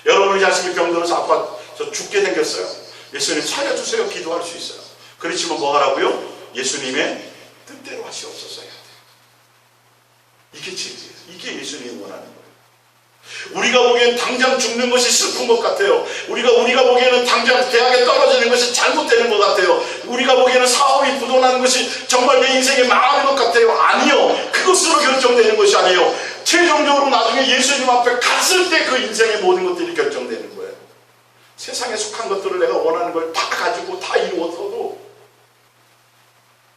여러분의 자식이 병들어서 아빠 저 죽게 생겼어요. 예수님 살려주세요. 기도할 수 있어요. 그렇지만 뭐 하라고요? 예수님의 뜻대로 하시옵소서 해야 돼요. 이게 진리예요. 이게 예수님이 원하는 거예요. 우리가 보기엔 당장 죽는 것이 슬픈 것 같아요. 우리가 보기에는 당장 대학에 떨어지는 것이 잘못되는 것 같아요. 우리가 보기에는 사업이 부도나는 것이 정말 내 인생에 망하는 것 같아요. 아니요. 그것으로 결정되는 것이 아니에요. 최종적으로 나중에 예수님 앞에 갔을 때 그 인생의 모든 것들이 결정되는 거예요. 세상에 속한 것들을 내가 원하는 걸 다 가지고 다 이루어서도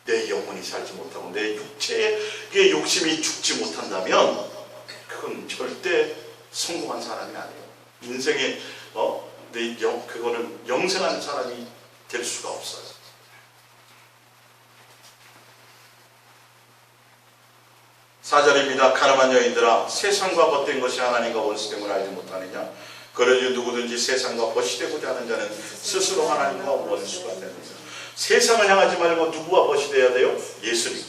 내 영혼이 살지 못하고 내 육체의 욕심이 죽지 못한다면 그건 절대 성공한 사람이 아니에요. 인생에 그거는 영생하는 사람이 될 수가 없어요. 사절입니다. 가늠한 여인들아, 세상과 벗된 것이 하나님과 원수됨을 알지 못하느냐? 그러니 누구든지 세상과 벗이되고자 하는 자는 스스로 하나님과 원수가 되는 거예요. 세상을 향하지 말고 누구와 벗이되어야 돼요? 예수님.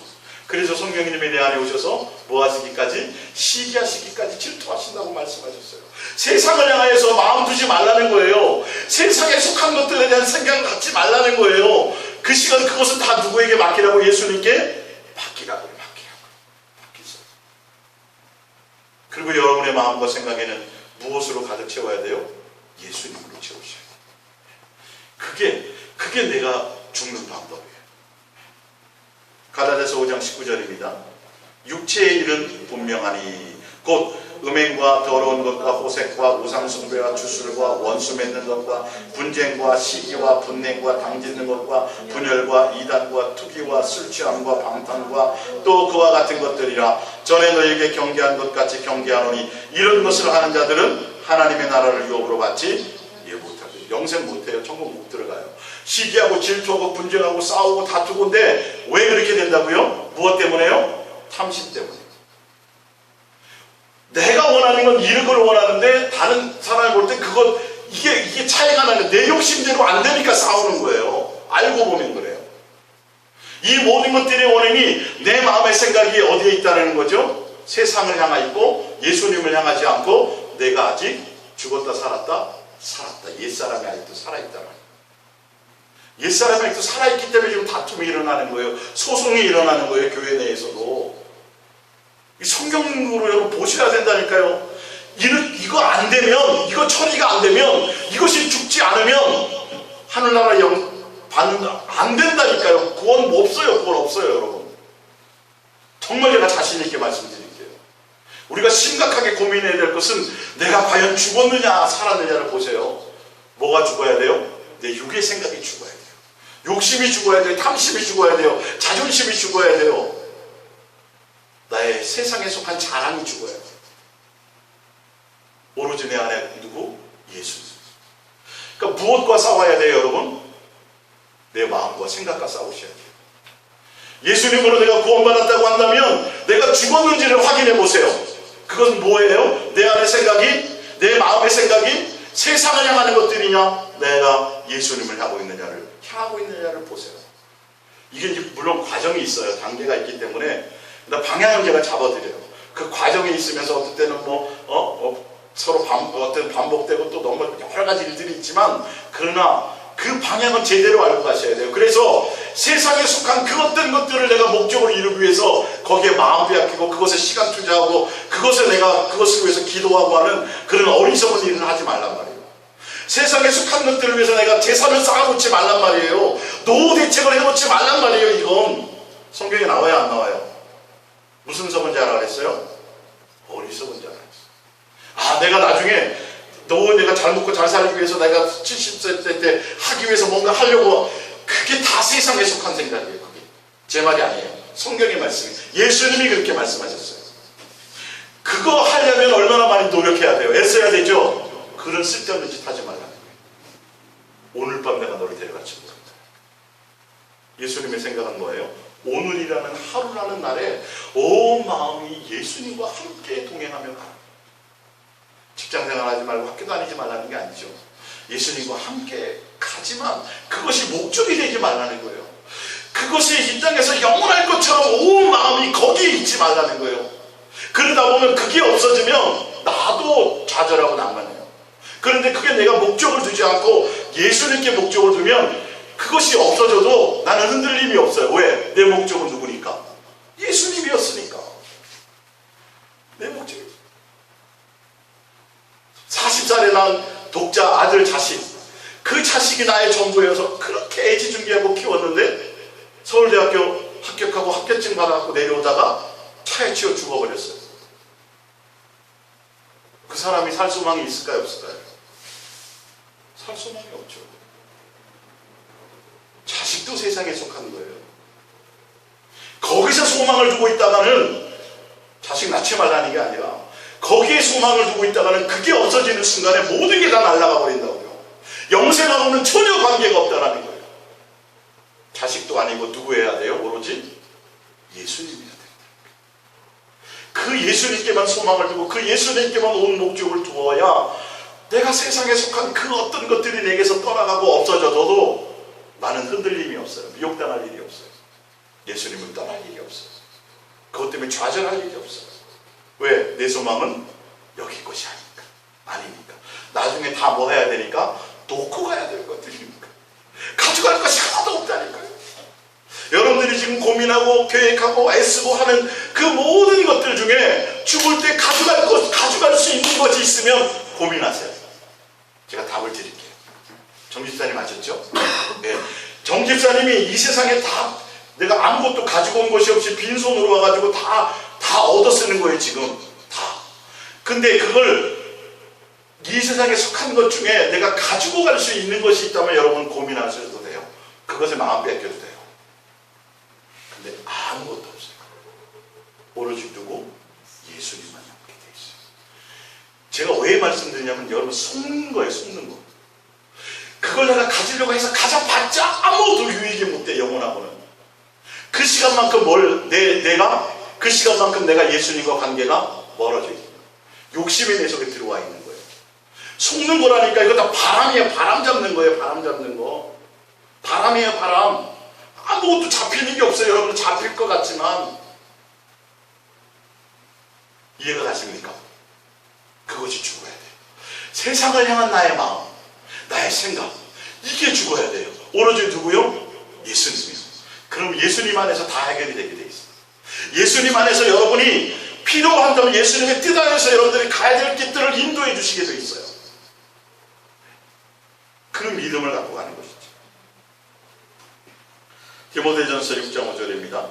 그래서 성령님이 내 안에 오셔서 뭐 하시기까지? 시기하시기까지 질투하신다고 말씀하셨어요. 세상을 향해서 마음 두지 말라는 거예요. 세상에 속한 것들에 대한 생각을 갖지 말라는 거예요. 그 시간 그것은 다 누구에게 맡기라고? 예수님께 맡기라고. 맡기세요. 그리고 여러분의 마음과 생각에는 무엇으로 가득 채워야 돼요? 예수님으로 채우셔야 돼요. 그게 내가 죽는 방법이에요. 갈라디아서 5장 19절입니다. 육체의 일은 분명하니 곧 음행과 더러운 것과 호색과 우상숭배와 주술과 원수 맺는 것과 분쟁과 시기와 분냉과 당짓는 것과 분열과 이단과 투기와 술취함과 방탕과 또 그와 같은 것들이라. 전에 너에게 경계한 것 같이 경계하노니 이런 것을 하는 자들은 하나님의 나라를 유업으로 받지 못하고 영생 못해요. 천국 못 들어가요. 시기하고 질투하고 분쟁하고 싸우고 다투고인데 왜 그렇게 된다고요? 무엇 때문에요? 탐심 때문에. 내가 원하는 건 이런 걸 원하는데 다른 사람이 볼 때 이게 차이가 나는 내 욕심대로 안 되니까 싸우는 거예요. 알고 보면 그래요. 이 모든 것들의 원인이 내 마음의 생각이 어디에 있다는 거죠? 세상을 향하 있고 예수님을 향하지 않고 내가 아직 죽었다 살았다 옛사람이 아직도 살아있다. 옛사람이 아직도 살아있기 때문에 지금 다툼이 일어나는 거예요. 소송이 일어나는 거예요. 교회 내에서도. 성경으로 여러분 보셔야 된다니까요. 이거 안 되면, 이거 처리가 안 되면, 이것이 죽지 않으면 하늘나라 받는다. 안 된다니까요. 구원 없어요. 구원 없어요, 여러분. 정말 제가 자신 있게 말씀드릴게요. 우리가 심각하게 고민해야 될 것은 내가 과연 죽었느냐 살았느냐를 보세요. 뭐가 죽어야 돼요? 내 육의 생각이 죽어야 돼요. 욕심이 죽어야 돼요. 탐심이 죽어야 돼요. 자존심이 죽어야 돼요. 나의 세상에 속한 자랑이 죽어야 돼요. 오로지 내 안에 누구? 예수. 그러니까 무엇과 싸워야 돼요, 여러분? 내 마음과 생각과 싸우셔야 돼요. 예수님으로 내가 구원받았다고 한다면 내가 죽었는지를 확인해 보세요. 그것은 뭐예요? 내 안의 생각이, 내 마음의 생각이 세상을 향하는 것들이냐, 내가 예수님을 향하고 있느냐를 보세요. 이게 이제 물론 과정이 있어요. 단계가 있기 때문에 방향은 제가 잡아드려요. 그 과정이 있으면서 어떤 때는 서로 어떤 반복되고 또 너무 여러 가지 일들이 있지만, 그러나 그 방향은 제대로 알고 가셔야 돼요. 그래서 세상에 속한 그 어떤 것들을 내가 목적으로 이루기 위해서 거기에 마음 빼앗기고 그것에 시간 투자하고 그것을 위해서 기도하고 하는 그런 어리석은 일은 하지 말란 말이에요. 세상에 속한 것들을 위해서 내가 재산을 쌓아놓지 말란 말이에요. 노후 대책을 해놓지 말란 말이에요. 이건 성경에 나와요, 안 나와요? 무슨 석은 자라 그랬어요? 어리석은 자라 그랬어요. 내가 나중에 내가 잘 먹고 잘 살기 위해서 내가 70세 때 하기 위해서 뭔가 하려고, 그게 다 세상에 속한 생각이에요. 그게 제 말이 아니에요. 성경의 말씀이에요. 예수님이 그렇게 말씀하셨어요. 그거 하려면 얼마나 많이 노력해야 돼요? 애써야 되죠? 그런 쓸데없는 짓 하지 말라는 거예요. 오늘 밤 내가 너를 데려갈지 모른다. 예수님의 생각은 뭐예요? 오늘이라는 하루라는 날에 온 마음이 예수님과 함께 동행하며 가라. 직장생활 하지 말고 학교 다니지 말라는 게 아니죠. 예수님과 함께 가지만 그것이 목적이 되지 말라는 거예요. 그것이 이 땅에서 영원할 것처럼 온 마음이 거기에 있지 말라는 거예요. 그러다 보면 그게 없어지면 나도 좌절하고 낭만해요. 그런데 그게 내가 목적을 두지 않고 예수님께 목적을 두면 그것이 없어져도 나는 흔들림이 없어요. 왜? 내 목적은 누구니까? 예수님이었으니까. 내 목적이 40살에 낳은 독자 아들 자식, 그 자식이 나의 전부여서 그렇게 애지중지하고 키웠는데 서울대학교 합격하고 합격증 받아갖고 내려오다가 차에 치여 죽어버렸어요. 그 사람이 살 소망이 있을까요? 없을까요? 살 소망이 없죠. 자식도 세상에 속한 거예요. 거기서 소망을 두고 있다가는 자식 낳지 말라는 게 아니라 거기에 소망을 두고 있다가는 그게 없어지는 순간에 모든 게 다 날아가 버린다고요. 영생하고는 전혀 관계가 없다라는 거예요. 자식도 아니고 누구 해야 돼요? 오로지 예수님이야 됩니다. 그 예수님께만 소망을 두고 그 예수님께만 온 목적을 두어야 내가 세상에 속한 그 어떤 것들이 내게서 떠나가고 없어져도 나는 흔들림이 없어요. 미혹당할 일이 없어요. 예수님을 떠날 일이 없어요. 그것 때문에 좌절할 일이 없어요. 왜? 내 소망은 여기 것이 아니니까. 나중에 다 뭐 해야 되니까? 놓고 가야 될 것들이니까. 가져갈 것이 하나도 없다니까요. 여러분들이 지금 고민하고 계획하고 애쓰고 하는 그 모든 것들 중에 죽을 때 가져갈 수 있는 것이 있으면 고민하세요. 제가 답을 드릴게요. 정 집사님 아셨죠? 네. 정 집사님이 이 세상에 다 내가 아무것도 가지고 온 것이 없이 빈손으로 와가지고 다 얻어 쓰는 거예요, 지금. 다. 근데 그걸 이 세상에 속한 것 중에 내가 가지고 갈 수 있는 것이 있다면 여러분 고민하셔도 돼요. 그것에 마음 뺏겨도 돼요. 근데 아무것도 없어요. 오로지 누구? 예수님만 남게 돼 있어요. 제가 왜 말씀드리냐면 여러분 속는 거예요, 속는 거. 그걸 내가 가지려고 해서 가져봤자 아무것도 유익이 못 돼, 영혼하고는. 그 시간만큼 내가 그 시간만큼 내가 예수님과 관계가 멀어져 있는 거예요. 욕심이 내 속에 들어와 있는 거예요. 속는 거라니까 이거 다 바람이에요. 바람 잡는 거예요. 바람 잡는 거. 바람이에요. 바람. 아무것도 잡히는 게 없어요. 여러분 잡힐 것 같지만 이해가 가십니까? 그것이 죽어야 돼요. 세상을 향한 나의 마음, 나의 생각, 이게 죽어야 돼요. 오로지 누구요? 예수님이요. 그럼 예수님 안에서 다 해결이 되게 돼 있어요. 예수님 안에서 여러분이 필요한다면 예수님의 뜻 안에서 여러분들이 가야 될 길들을 인도해 주시게 돼 있어요. 그 믿음을 갖고 가는 것이죠. 디모데전서 6장 5절입니다.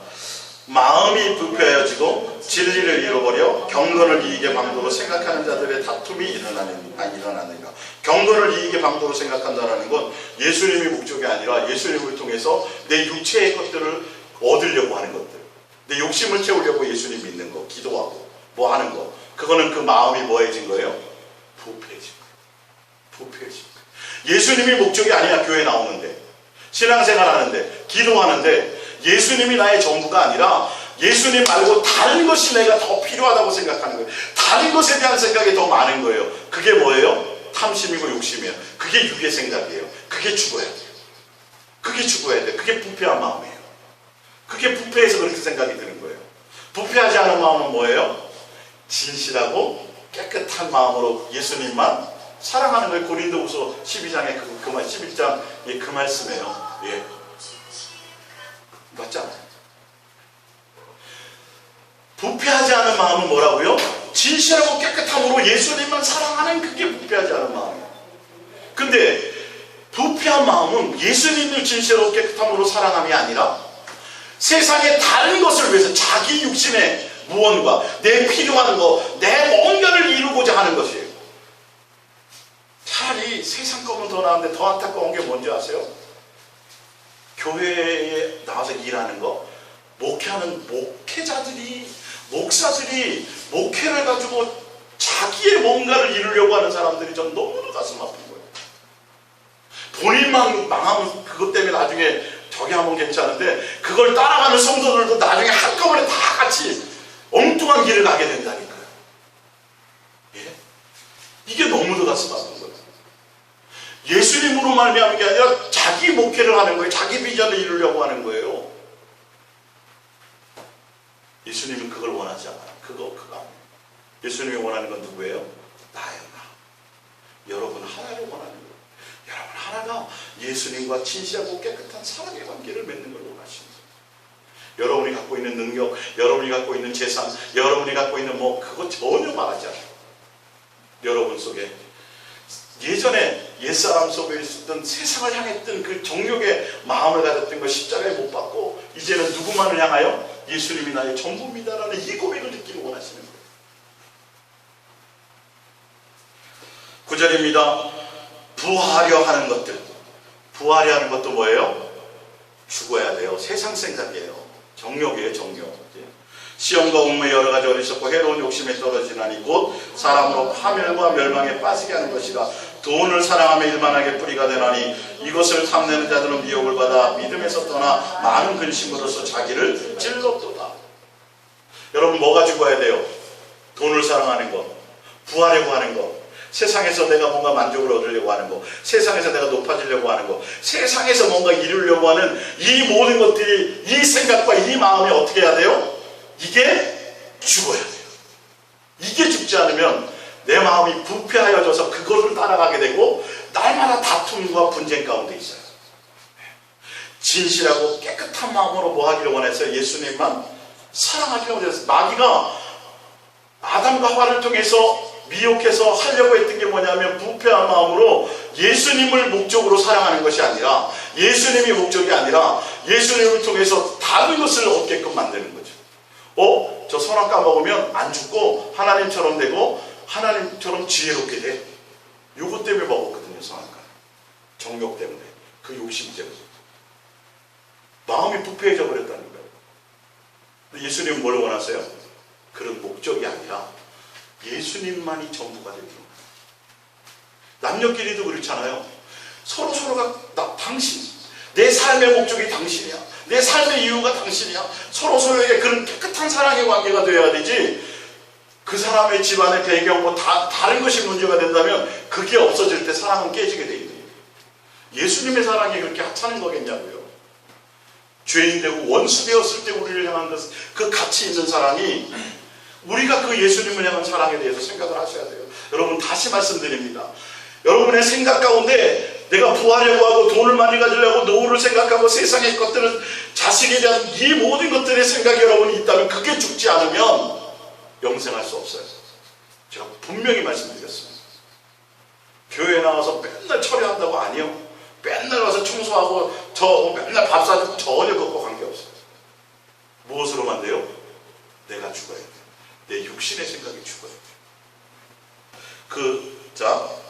마음이 부패하여지고 진리를 잃어버려 경건을 이익의 방도로 생각하는 자들의 다툼이 일어나는가. 경건을 이익의 방도로 생각한다는 건 예수님이 목적이 아니라 예수님을 통해서 내 육체의 것들을 얻으려고 하는 것들, 내 욕심을 채우려고 예수님 믿는 거, 기도하고 뭐 하는 거, 그거는 그 마음이 뭐해진 거예요? 부패해진 거예요. 부패해진 거예요. 예수님이 목적이 아니야. 교회 나오는데, 신앙생활 하는데, 기도하는데 예수님이 나의 전부가 아니라 예수님 말고 다른 것이 내가 더 필요하다고 생각하는 거예요. 다른 것에 대한 생각이 더 많은 거예요. 그게 뭐예요? 탐심이고 욕심이에요. 그게 육의 생각이에요. 그게 죽어야 돼요. 그게 죽어야 돼요. 그게 부패한 마음이에요. 그게 부패해서 그렇게 생각이 드는 거예요. 부패하지 않은 마음은 뭐예요? 진실하고 깨끗한 마음으로 예수님만 사랑하는 거예요. 고린도후서 12장에 그 11장 그 말씀이에요. 예. 맞잖아요. 부패하지 않은 마음은 뭐라고요? 진실하고 깨끗함으로 예수님만 사랑하는 그게 부패하지 않은 마음이에요. 근데 부패한 마음은 예수님을 진실하고 깨끗함으로 사랑함이 아니라 세상의 다른 것을 위해서 자기 육신의 무언가, 내 필요한 거, 내 뭔가를 이루고자 하는 것이에요. 차라리 세상 거면 더 나은데 더 안타까운 게 뭔지 아세요? 교회에 나와서 일하는 거, 목회하는 목회자들이, 목사들이 목회를 가지고 자기의 뭔가를 이루려고 하는 사람들이 전 너무나 가슴 아픈 거예요. 본인만 망하면 그것 때문에 나중에 저기 하면 괜찮은데 그걸 따라가는 성도들도 나중에 한꺼번에 다 같이 엉뚱한 길을 가게 된다니까요. 예? 이게 너무도 가슴 아픈 거예요. 예수님으로 말미암은 게 아니라 자기 목회를 하는 거예요. 자기 비전을 이루려고 하는 거예요. 예수님은 그걸 원하지 않아요. 그거 아니에요. 예수님이 원하는 건 누구예요? 나예요, 나. 여러분 하나를 원하는 거예요. 여러분 하나가 예수님과 진실하고 깨끗한 사랑의 관계를 맺는 걸 원하시는 거예요. 여러분이 갖고 있는 능력, 여러분이 갖고 있는 재산, 여러분이 갖고 있는 그거 전혀 말하지 않아요. 여러분 속에 예전에 옛사람 속에 있었던 세상을 향했던 그 정욕의 마음을 가졌던 거 십자가에 못 박고 이제는 누구만을 향하여 예수님이 나의 전부입니다라는 이 고백을 듣기를 원하시는 거예요. 9절입니다. 부하려 하는 것들. 부하려 하는 것도 뭐예요? 죽어야 돼요. 세상 생각이에요. 정욕이에요, 정욕. 시험과 웅매 여러 가지 어리석고 해로운 욕심에 떨어지나니 곧 사람으로 파멸과 멸망에 빠지게 하는 것이라. 돈을 사랑하며 일만하게 뿌리가 되나니 이것을 탐내는 자들은 미혹을 받아 믿음에서 떠나 많은 근심으로서 자기를 찔렀도다. 여러분 뭐가 죽어야 돼요? 돈을 사랑하는 것, 부하려고 하는 것, 세상에서 내가 뭔가 만족을 얻으려고 하는 것, 세상에서 내가 높아지려고 하는 것, 세상에서 뭔가 이루려고 하는 이 모든 것들이, 이 생각과 이 마음이 어떻게 해야 돼요? 이게 죽어야 돼요. 이게 죽지 않으면 내 마음이 부패하여져서 그것을 따라가게 되고 날마다 다툼과 분쟁 가운데 있어요. 진실하고 깨끗한 마음으로 뭐 하기를 원했어요? 예수님만 사랑하기를 원했어요. 마귀가 아담과 하와를 통해서 미혹해서 하려고 했던 게 뭐냐면 부패한 마음으로 예수님을 목적으로 사랑하는 것이 아니라, 예수님이 목적이 아니라 예수님을 통해서 다른 것을 얻게끔 만드는 거죠. 저 선악과 먹으면 안 죽고 하나님처럼 되고 하나님처럼 지혜롭게 돼. 요것 때문에 먹었거든요. 선악과. 정욕 때문에. 그 욕심 때문에. 마음이 부패해져 버렸다는 거예요. 근데 예수님은 뭘 원하세요? 그런 목적이 아니라 예수님만이 전부가 되는 거예요. 남녀끼리도 그렇잖아요. 서로가 당신, 내 삶의 목적이 당신이야. 내 삶의 이유가 당신이야. 서로에게 그런 깨끗한 사랑의 관계가 되어야 되지, 그 사람의 집안의 배경 다른 것이 문제가 된다면 그게 없어질 때 사랑은 깨지게 돼 있는 거예요. 예수님의 사랑이 그렇게 하찮은 거겠냐고요. 죄인 되고 원수 되었을 때 우리를 향한 그 가치 있는 사랑이, 우리가 그 예수님을 향한 사랑에 대해서 생각을 하셔야 돼요. 여러분 다시 말씀드립니다. 여러분의 생각 가운데 내가 부하려고 하고 돈을 많이 가지려고 노후를 생각하고 세상의 것들을, 자식에 대한 이 모든 것들의 생각이 여러분이 있다면 그게 죽지 않으면 영생할 수 없어요. 제가 분명히 말씀드렸습니다. 교회에 나와서 맨날 처리한다고 아니요. 맨날 와서 청소하고 맨날 밥 사주고 전혀 그것과 관계없어요. 무엇으로만 돼요? 내가 죽어야 돼요. 내 육신의 생각이 죽어야 돼요.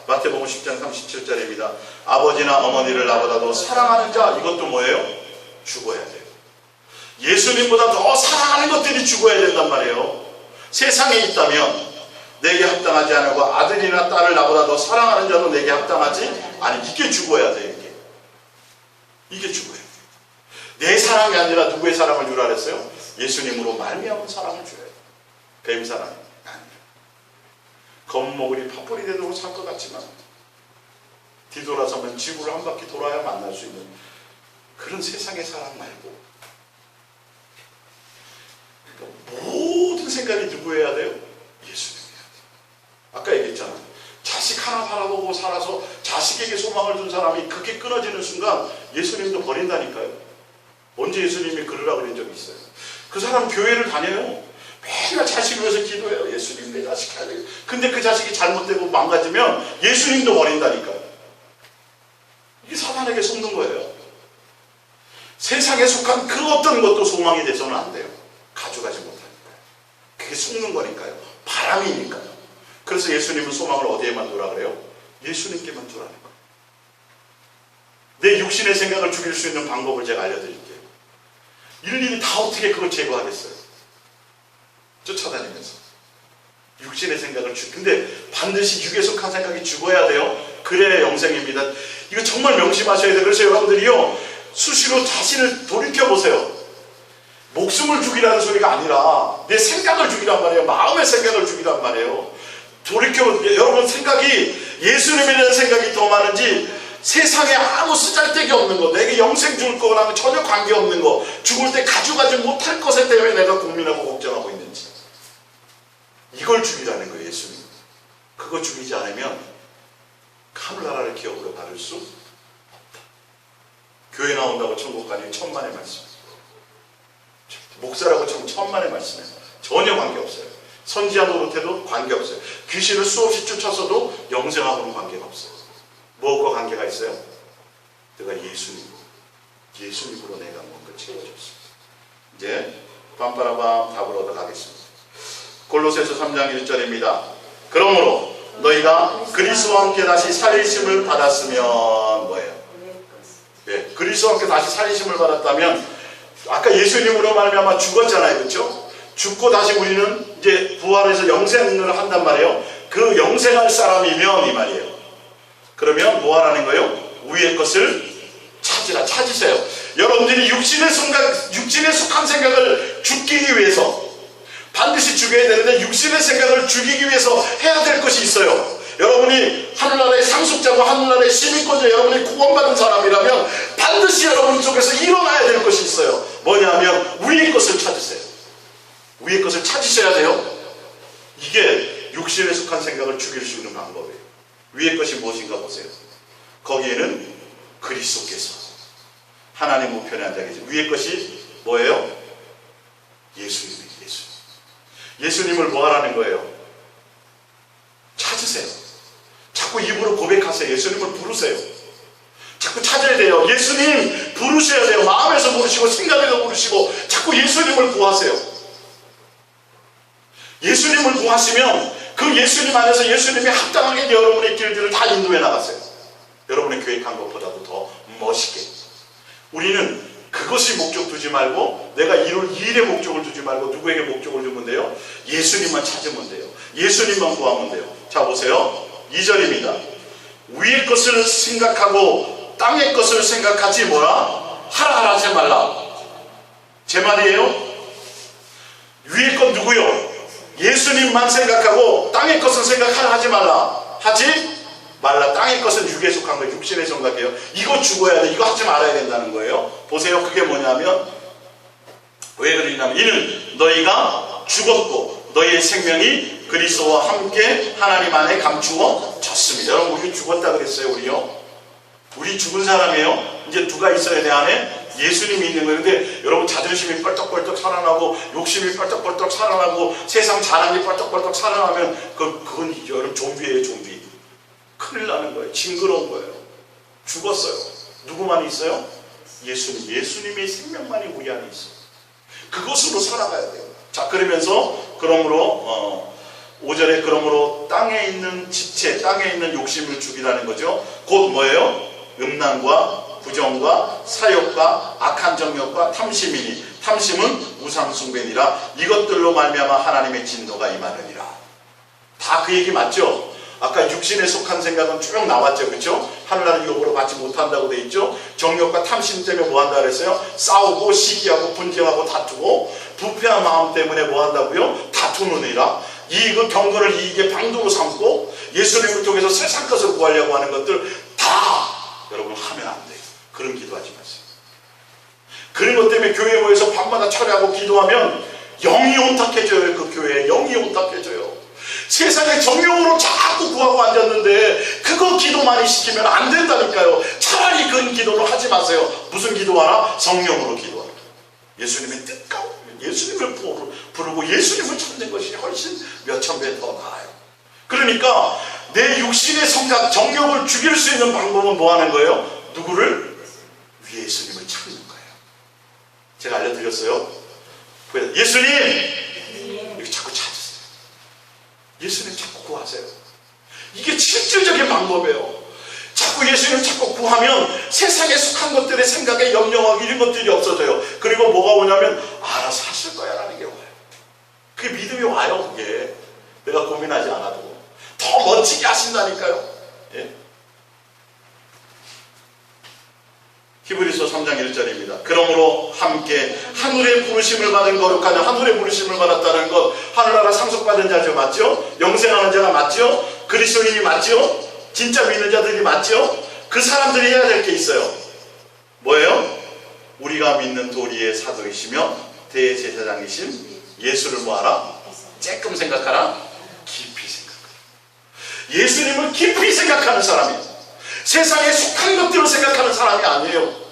마태복음 10장 37절입니다. 아버지나 어머니를 나보다도 사랑하는 자, 이것도 뭐예요? 죽어야 돼요. 예수님보다 더 사랑하는 것들이 죽어야 된단 말이에요. 세상에 있다면 내게 합당하지 않고 아들이나 딸을 나보다 더 사랑하는 자도 내게 합당하지 아니, 이게 죽어야 돼요. 이게 죽어야 돼요. 내 사랑이 아니라 누구의 사랑을 주라 그랬어요? 예수님으로 말미암은 사랑을 줘야 돼요. 뱀 사랑이 아니에요. 검은머구리 팥불이 되도록 살 것 같지만 뒤돌아서면 지구를 한 바퀴 돌아야 만날 수 있는 그런 세상의 사랑 말고, 그러니까 모든 생각이 누구여야 돼요? 예수님이어야 돼요. 아까 얘기했잖아요. 자식 하나 바라보고 살아서 자식에게 소망을 둔 사람이 그게 끊어지는 순간 예수님도 버린다니까요. 언제 예수님이 그러라 그런 적이 있어요? 그 사람 교회를 다녀요. 맨날 자식을 위해서 기도해요. 예수님 내 자식 해야 돼요. 근데 그 자식이 잘못되고 망가지면 예수님도 버린다니까요. 이게 사단에게 속는 거예요. 세상에 속한 그 어떤 것도 소망이 돼서는 안 돼요. 가져가지 못하니까요. 그게 속는 거니까요. 바람이니까요. 그래서 예수님은 소망을 어디에만 두라 그래요? 예수님께만 두라는 거예요. 내 육신의 생각을 죽일 수 있는 방법을 제가 알려드릴게요. 일일이 다 어떻게 그걸 제거하겠어요? 쫓아다니면서 육신의 생각을 근데 반드시 육에 속한 생각이 죽어야 돼요. 그래야 영생입니다. 이거 정말 명심하셔야 돼요. 그래서 여러분들이요, 수시로 자신을 돌이켜보세요. 목숨을 죽이라는 소리가 아니라 내 생각을 죽이란 말이에요. 마음의 생각을 죽이란 말이에요. 여러분 생각이 예수님에 대한 생각이 더 많은지 세상에 아무 쓰잘데기 없는 거, 내게 영생 줄 거랑 전혀 관계없는 거, 죽을 때 가져가지 못할 것에 때문에 내가 고민하고 걱정하고 있는지, 이걸 죽이라는 거예요. 예수님. 그거 죽이지 않으면 하늘나라를 기업으로 받을 수 없다. 교회 나온다고 천국 가니 천만의 말씀, 목사라고 천만의 말씀이에요. 전혀 관계없어요. 선지자 노릇해도 관계없어요. 귀신을 수없이 쫓아서도 영생하고는 관계가 없어요. 무엇과 관계가 있어요? 내가 예수님으로 내가 뭔가 채워졌습니다. 이제 빰빠라밤 답을 얻어 가겠습니다. 골로새서 3장 1절입니다. 그러므로 너희가 그리스도와 함께 다시 살리심을 받았으면 뭐예요? 예, 그리스도와 함께 다시 살리심을 받았다면, 아까 예수님으로 말미암아 죽었잖아요, 그렇죠? 죽고 다시 우리는 이제 부활해서 영생을 한단 말이에요. 그 영생할 사람이면 이 말이에요. 그러면 뭐 하라는 거예요? 위의 것을 찾으세요. 여러분들이 육신에 속한 생각을 죽이기 위해서, 반드시 죽여야 되는데 육신의 생각을 죽이기 위해서 해야 될 것이 있어요. 여러분이 하늘나라의 상속자고 하늘나라의 시민권자, 여러분이 구원받은 사람이라면 반드시 여러분 속에서 일어나야 될 것이 있어요. 뭐냐면 위의 것을 찾으세요. 위의 것을 찾으셔야 돼요. 이게 육신에 속한 생각을 죽일 수 있는 방법이에요. 위의 것이 무엇인가 보세요. 거기에는 그리스도께서 하나님 우편에 앉아 계신 위의 것이 뭐예요? 예수님이에요. 예수님을 뭐 하라는 거예요? 찾으세요. 자꾸 입으로 고백하세요. 예수님을 부르세요. 자꾸 찾아야 돼요. 예수님 부르셔야 돼요. 마음에서 부르시고 생각에서 부르시고 자꾸 예수님을 구하세요. 예수님을 구하시면 그 예수님 안에서 예수님이 합당하게 여러분의 길들을 다 인도해 나가세요. 여러분의 계획한 것보다도 더 멋있게. 우리는 그것이 목적 두지 말고, 내가 이룰 일의 목적을 두지 말고 누구에게 목적을 주면 돼요? 예수님만 찾으면 돼요. 예수님만 구하면 돼요. 자 보세요. 2절입니다. 위의 것을 생각하고 땅의 것을 생각하지 뭐라? 하라 하지 말라. 제 말이에요. 위의 것 누구요? 예수님만 생각하고 땅의 것은 생각하라 하지 말라. 하지 말라. 땅의 것은 육에 속한 거, 육신의 생각이에요. 이거 죽어야 돼. 이거 하지 말아야 된다는 거예요. 보세요. 그게 뭐냐면, 왜 그러냐면 이는 너희가 죽었고 너희의 생명이 그리스도와 함께 하나님 안에 감추어졌습니다. 여러분, 우리 죽었다 그랬어요. 우리요. 우리 죽은 사람이에요. 이제 누가 있어야 돼? 안에 예수님이 있는 거예요. 근데 여러분, 자존심이 뻘떡뻘떡 살아나고 욕심이 뻘떡뻘떡 살아나고 세상 자랑이 뻘떡뻘떡 살아나면 그건 여러분 좀비예요. 좀비. 큰일 나는 거예요. 징그러운 거예요. 죽었어요. 누구만 있어요? 예수님. 예수님의 생명만이 우리 안에 있어요. 그것으로 살아가야 돼요. 자, 그러면서 그러므로 5절에 그러므로 땅에 있는 지체, 땅에 있는 욕심을 죽이라는 거죠. 곧 뭐예요? 음란과 부정과 사욕과 악한 정욕과 탐심이니 탐심은 우상숭배니라. 이것들로 말미암아 하나님의 진노가 임하느니라. 다 그 얘기 맞죠? 아까 육신에 속한 생각은 쭉 나왔죠. 그렇죠? 하늘나라 유업으로 받지 못한다고 돼 있죠. 정욕과 탐심 때문에 뭐 한다 그랬어요? 싸우고 시기하고 분쟁하고 다투고 부패한 마음 때문에 뭐 한다고요? 다투느니라. 그 경건을 이익의 방도로 삼고 예수님을 통해서 세상 것을 구하려고 하는 것들 다 여러분 하면 안 돼요. 그런 기도하지 마세요. 그런 것 때문에 교회에 모여서 밤마다 철회하고 기도하면 영이 온탁해져요. 그 교회에 영이 온탁해져요. 세상에 정욕으로 자꾸 구하고 앉았는데 그거 기도 많이 시키면 안 된다니까요. 차라리 그런 기도를 하지 마세요. 무슨 기도하라? 성령으로 기도하라. 예수님의 뜻과 예수님을 부르고 예수님을 찾는 것이 훨씬 몇천 배 더 나아요. 그러니까 내 육신의 성각, 정욕을 죽일 수 있는 방법은 뭐 하는 거예요? 누구를? 예수님을 찾는 거예요. 제가 알려드렸어요. 예수님! 이렇게 자꾸 찾으세요. 예수님 자꾸 구하세요. 이게 실질적인 방법이에요. 자꾸 예수님을 자꾸 구하면 세상에 속한 것들의 생각에 염려하기 이런 것들이 없어져요. 그리고 뭐가 오냐면 알아서 하실 거야 라는 게 와요. 그게 믿음이 와요. 그게 내가 고민하지 않아도 더 멋지게 하신다니까요. 예? 히브리서 3장 1절입니다. 그러므로 함께 하늘의 부르심을 받은 거룩한 자, 하늘의 부르심을 받았다는 것, 하늘나라 상속받은 자죠, 맞죠? 영생하는 자가 맞죠? 그리스도인이 맞죠? 진짜 믿는 자들이 맞죠? 그 사람들이 해야 될 게 있어요. 뭐예요? 우리가 믿는 도리의 사도이시며 대제사장이신 예수를 뭐하라? 쬐끔 생각하라? 깊이 생각하라. 예수님을 깊이 생각하는 사람이에요. 세상에 속한 것들을 생각하는 사람이 아니에요.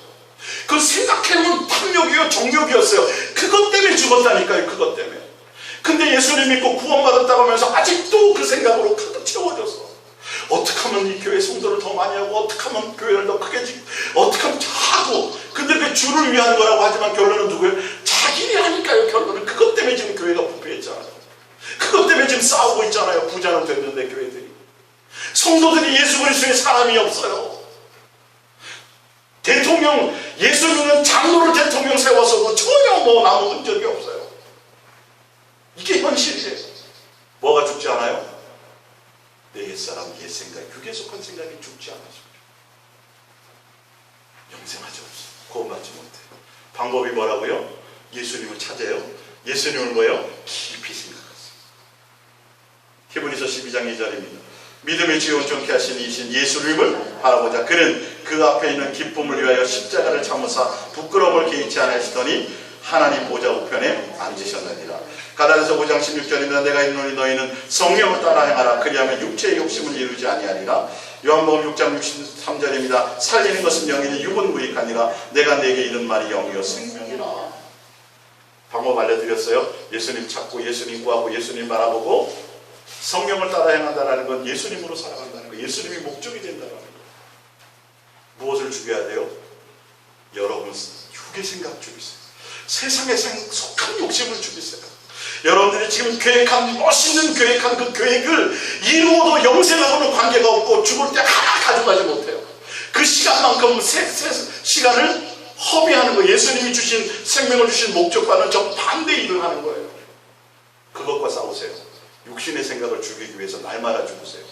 그 생각해놓은 탐욕이요, 정욕이었어요. 그것 때문에 죽었다니까요. 그것 때문에. 근데 예수님 믿고 구원받았다고 하면서 아직도 그 생각으로 가득 채워져서 어떻게 하면 이 교회 성도를 더 많이 하고, 어떻게 하면 교회를 더 크게 짓고, 어떻게 하면 다 하고, 근데 그 주를 위한 거라고 하지만 결론은 누구예요? 자기네 하니까요. 결론은 그것 때문에 지금 교회가 부패했잖아요. 그것 때문에 지금 싸우고 있잖아요. 부자는 됐는데 교회들이. 성도들이 예수 그리스도의 사람이 없어요. 대통령, 예수 믿는 장로를 대통령 세워서도 전혀 남은 적이 없어요. 이게 현실이에요. 뭐가 죽지 않아요? 내 옛사람, 옛생각, 육에 속한 생각이 죽지 않아서 영생하지 없어. 구원받지 못해. 방법이 뭐라고요? 예수님을 찾아요. 예수님을 뭐예요? 깊이 생각하세요. 히브리서 12장 2절입니다. 믿음의 주요 온전케 하신 이신 예수님을 바라보자. 그는 그 앞에 있는 기쁨을 위하여 십자가를 참으사 부끄러움을 개의치 않으시더니 하나님 보좌 우편에 앉으셨느니라. 갈라디아서 5장 16절입니다. 내가 있노니 너희는 성령을 따라 행하라. 그리하면 육체의 욕심을 이루지 아니하리라. 요한복음 6장 63절입니다. 살리는 것은 영이니 육은 무익하니라. 내가 내게 이른 말이 영이요 생명이라. 방법 알려드렸어요. 예수님 찾고 예수님 구하고 예수님 바라보고 성령을 따라 행한다는 건 예수님으로 살아간다는 거, 예수님이 목적이 된다는 거. 무엇을 죽여야 돼요? 여러분 육의 생각 죽이세요. 세상에 속한 욕심을 죽이세요. 여러분들이 지금 계획한 멋있는 계획한 그 계획을 이루어도 영생하고는 관계가 없고 죽을 때 하나 가져가지 못해요. 그 시간만큼 시간을 허비하는 거예요. 예수님이 주신 생명을 주신 목적과는 정반대 일을 하는 거예요. 그것과 싸우세요. 육신의 생각을 죽이기 위해서 날마다 죽으세요.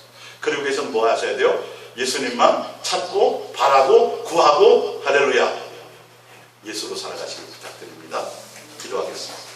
그러기 위해서는 뭐 하셔야 돼요? 예수님만 찾고 바라고 구하고 할렐루야 예수로 살아가시길 부탁드립니다. 기도하겠습니다.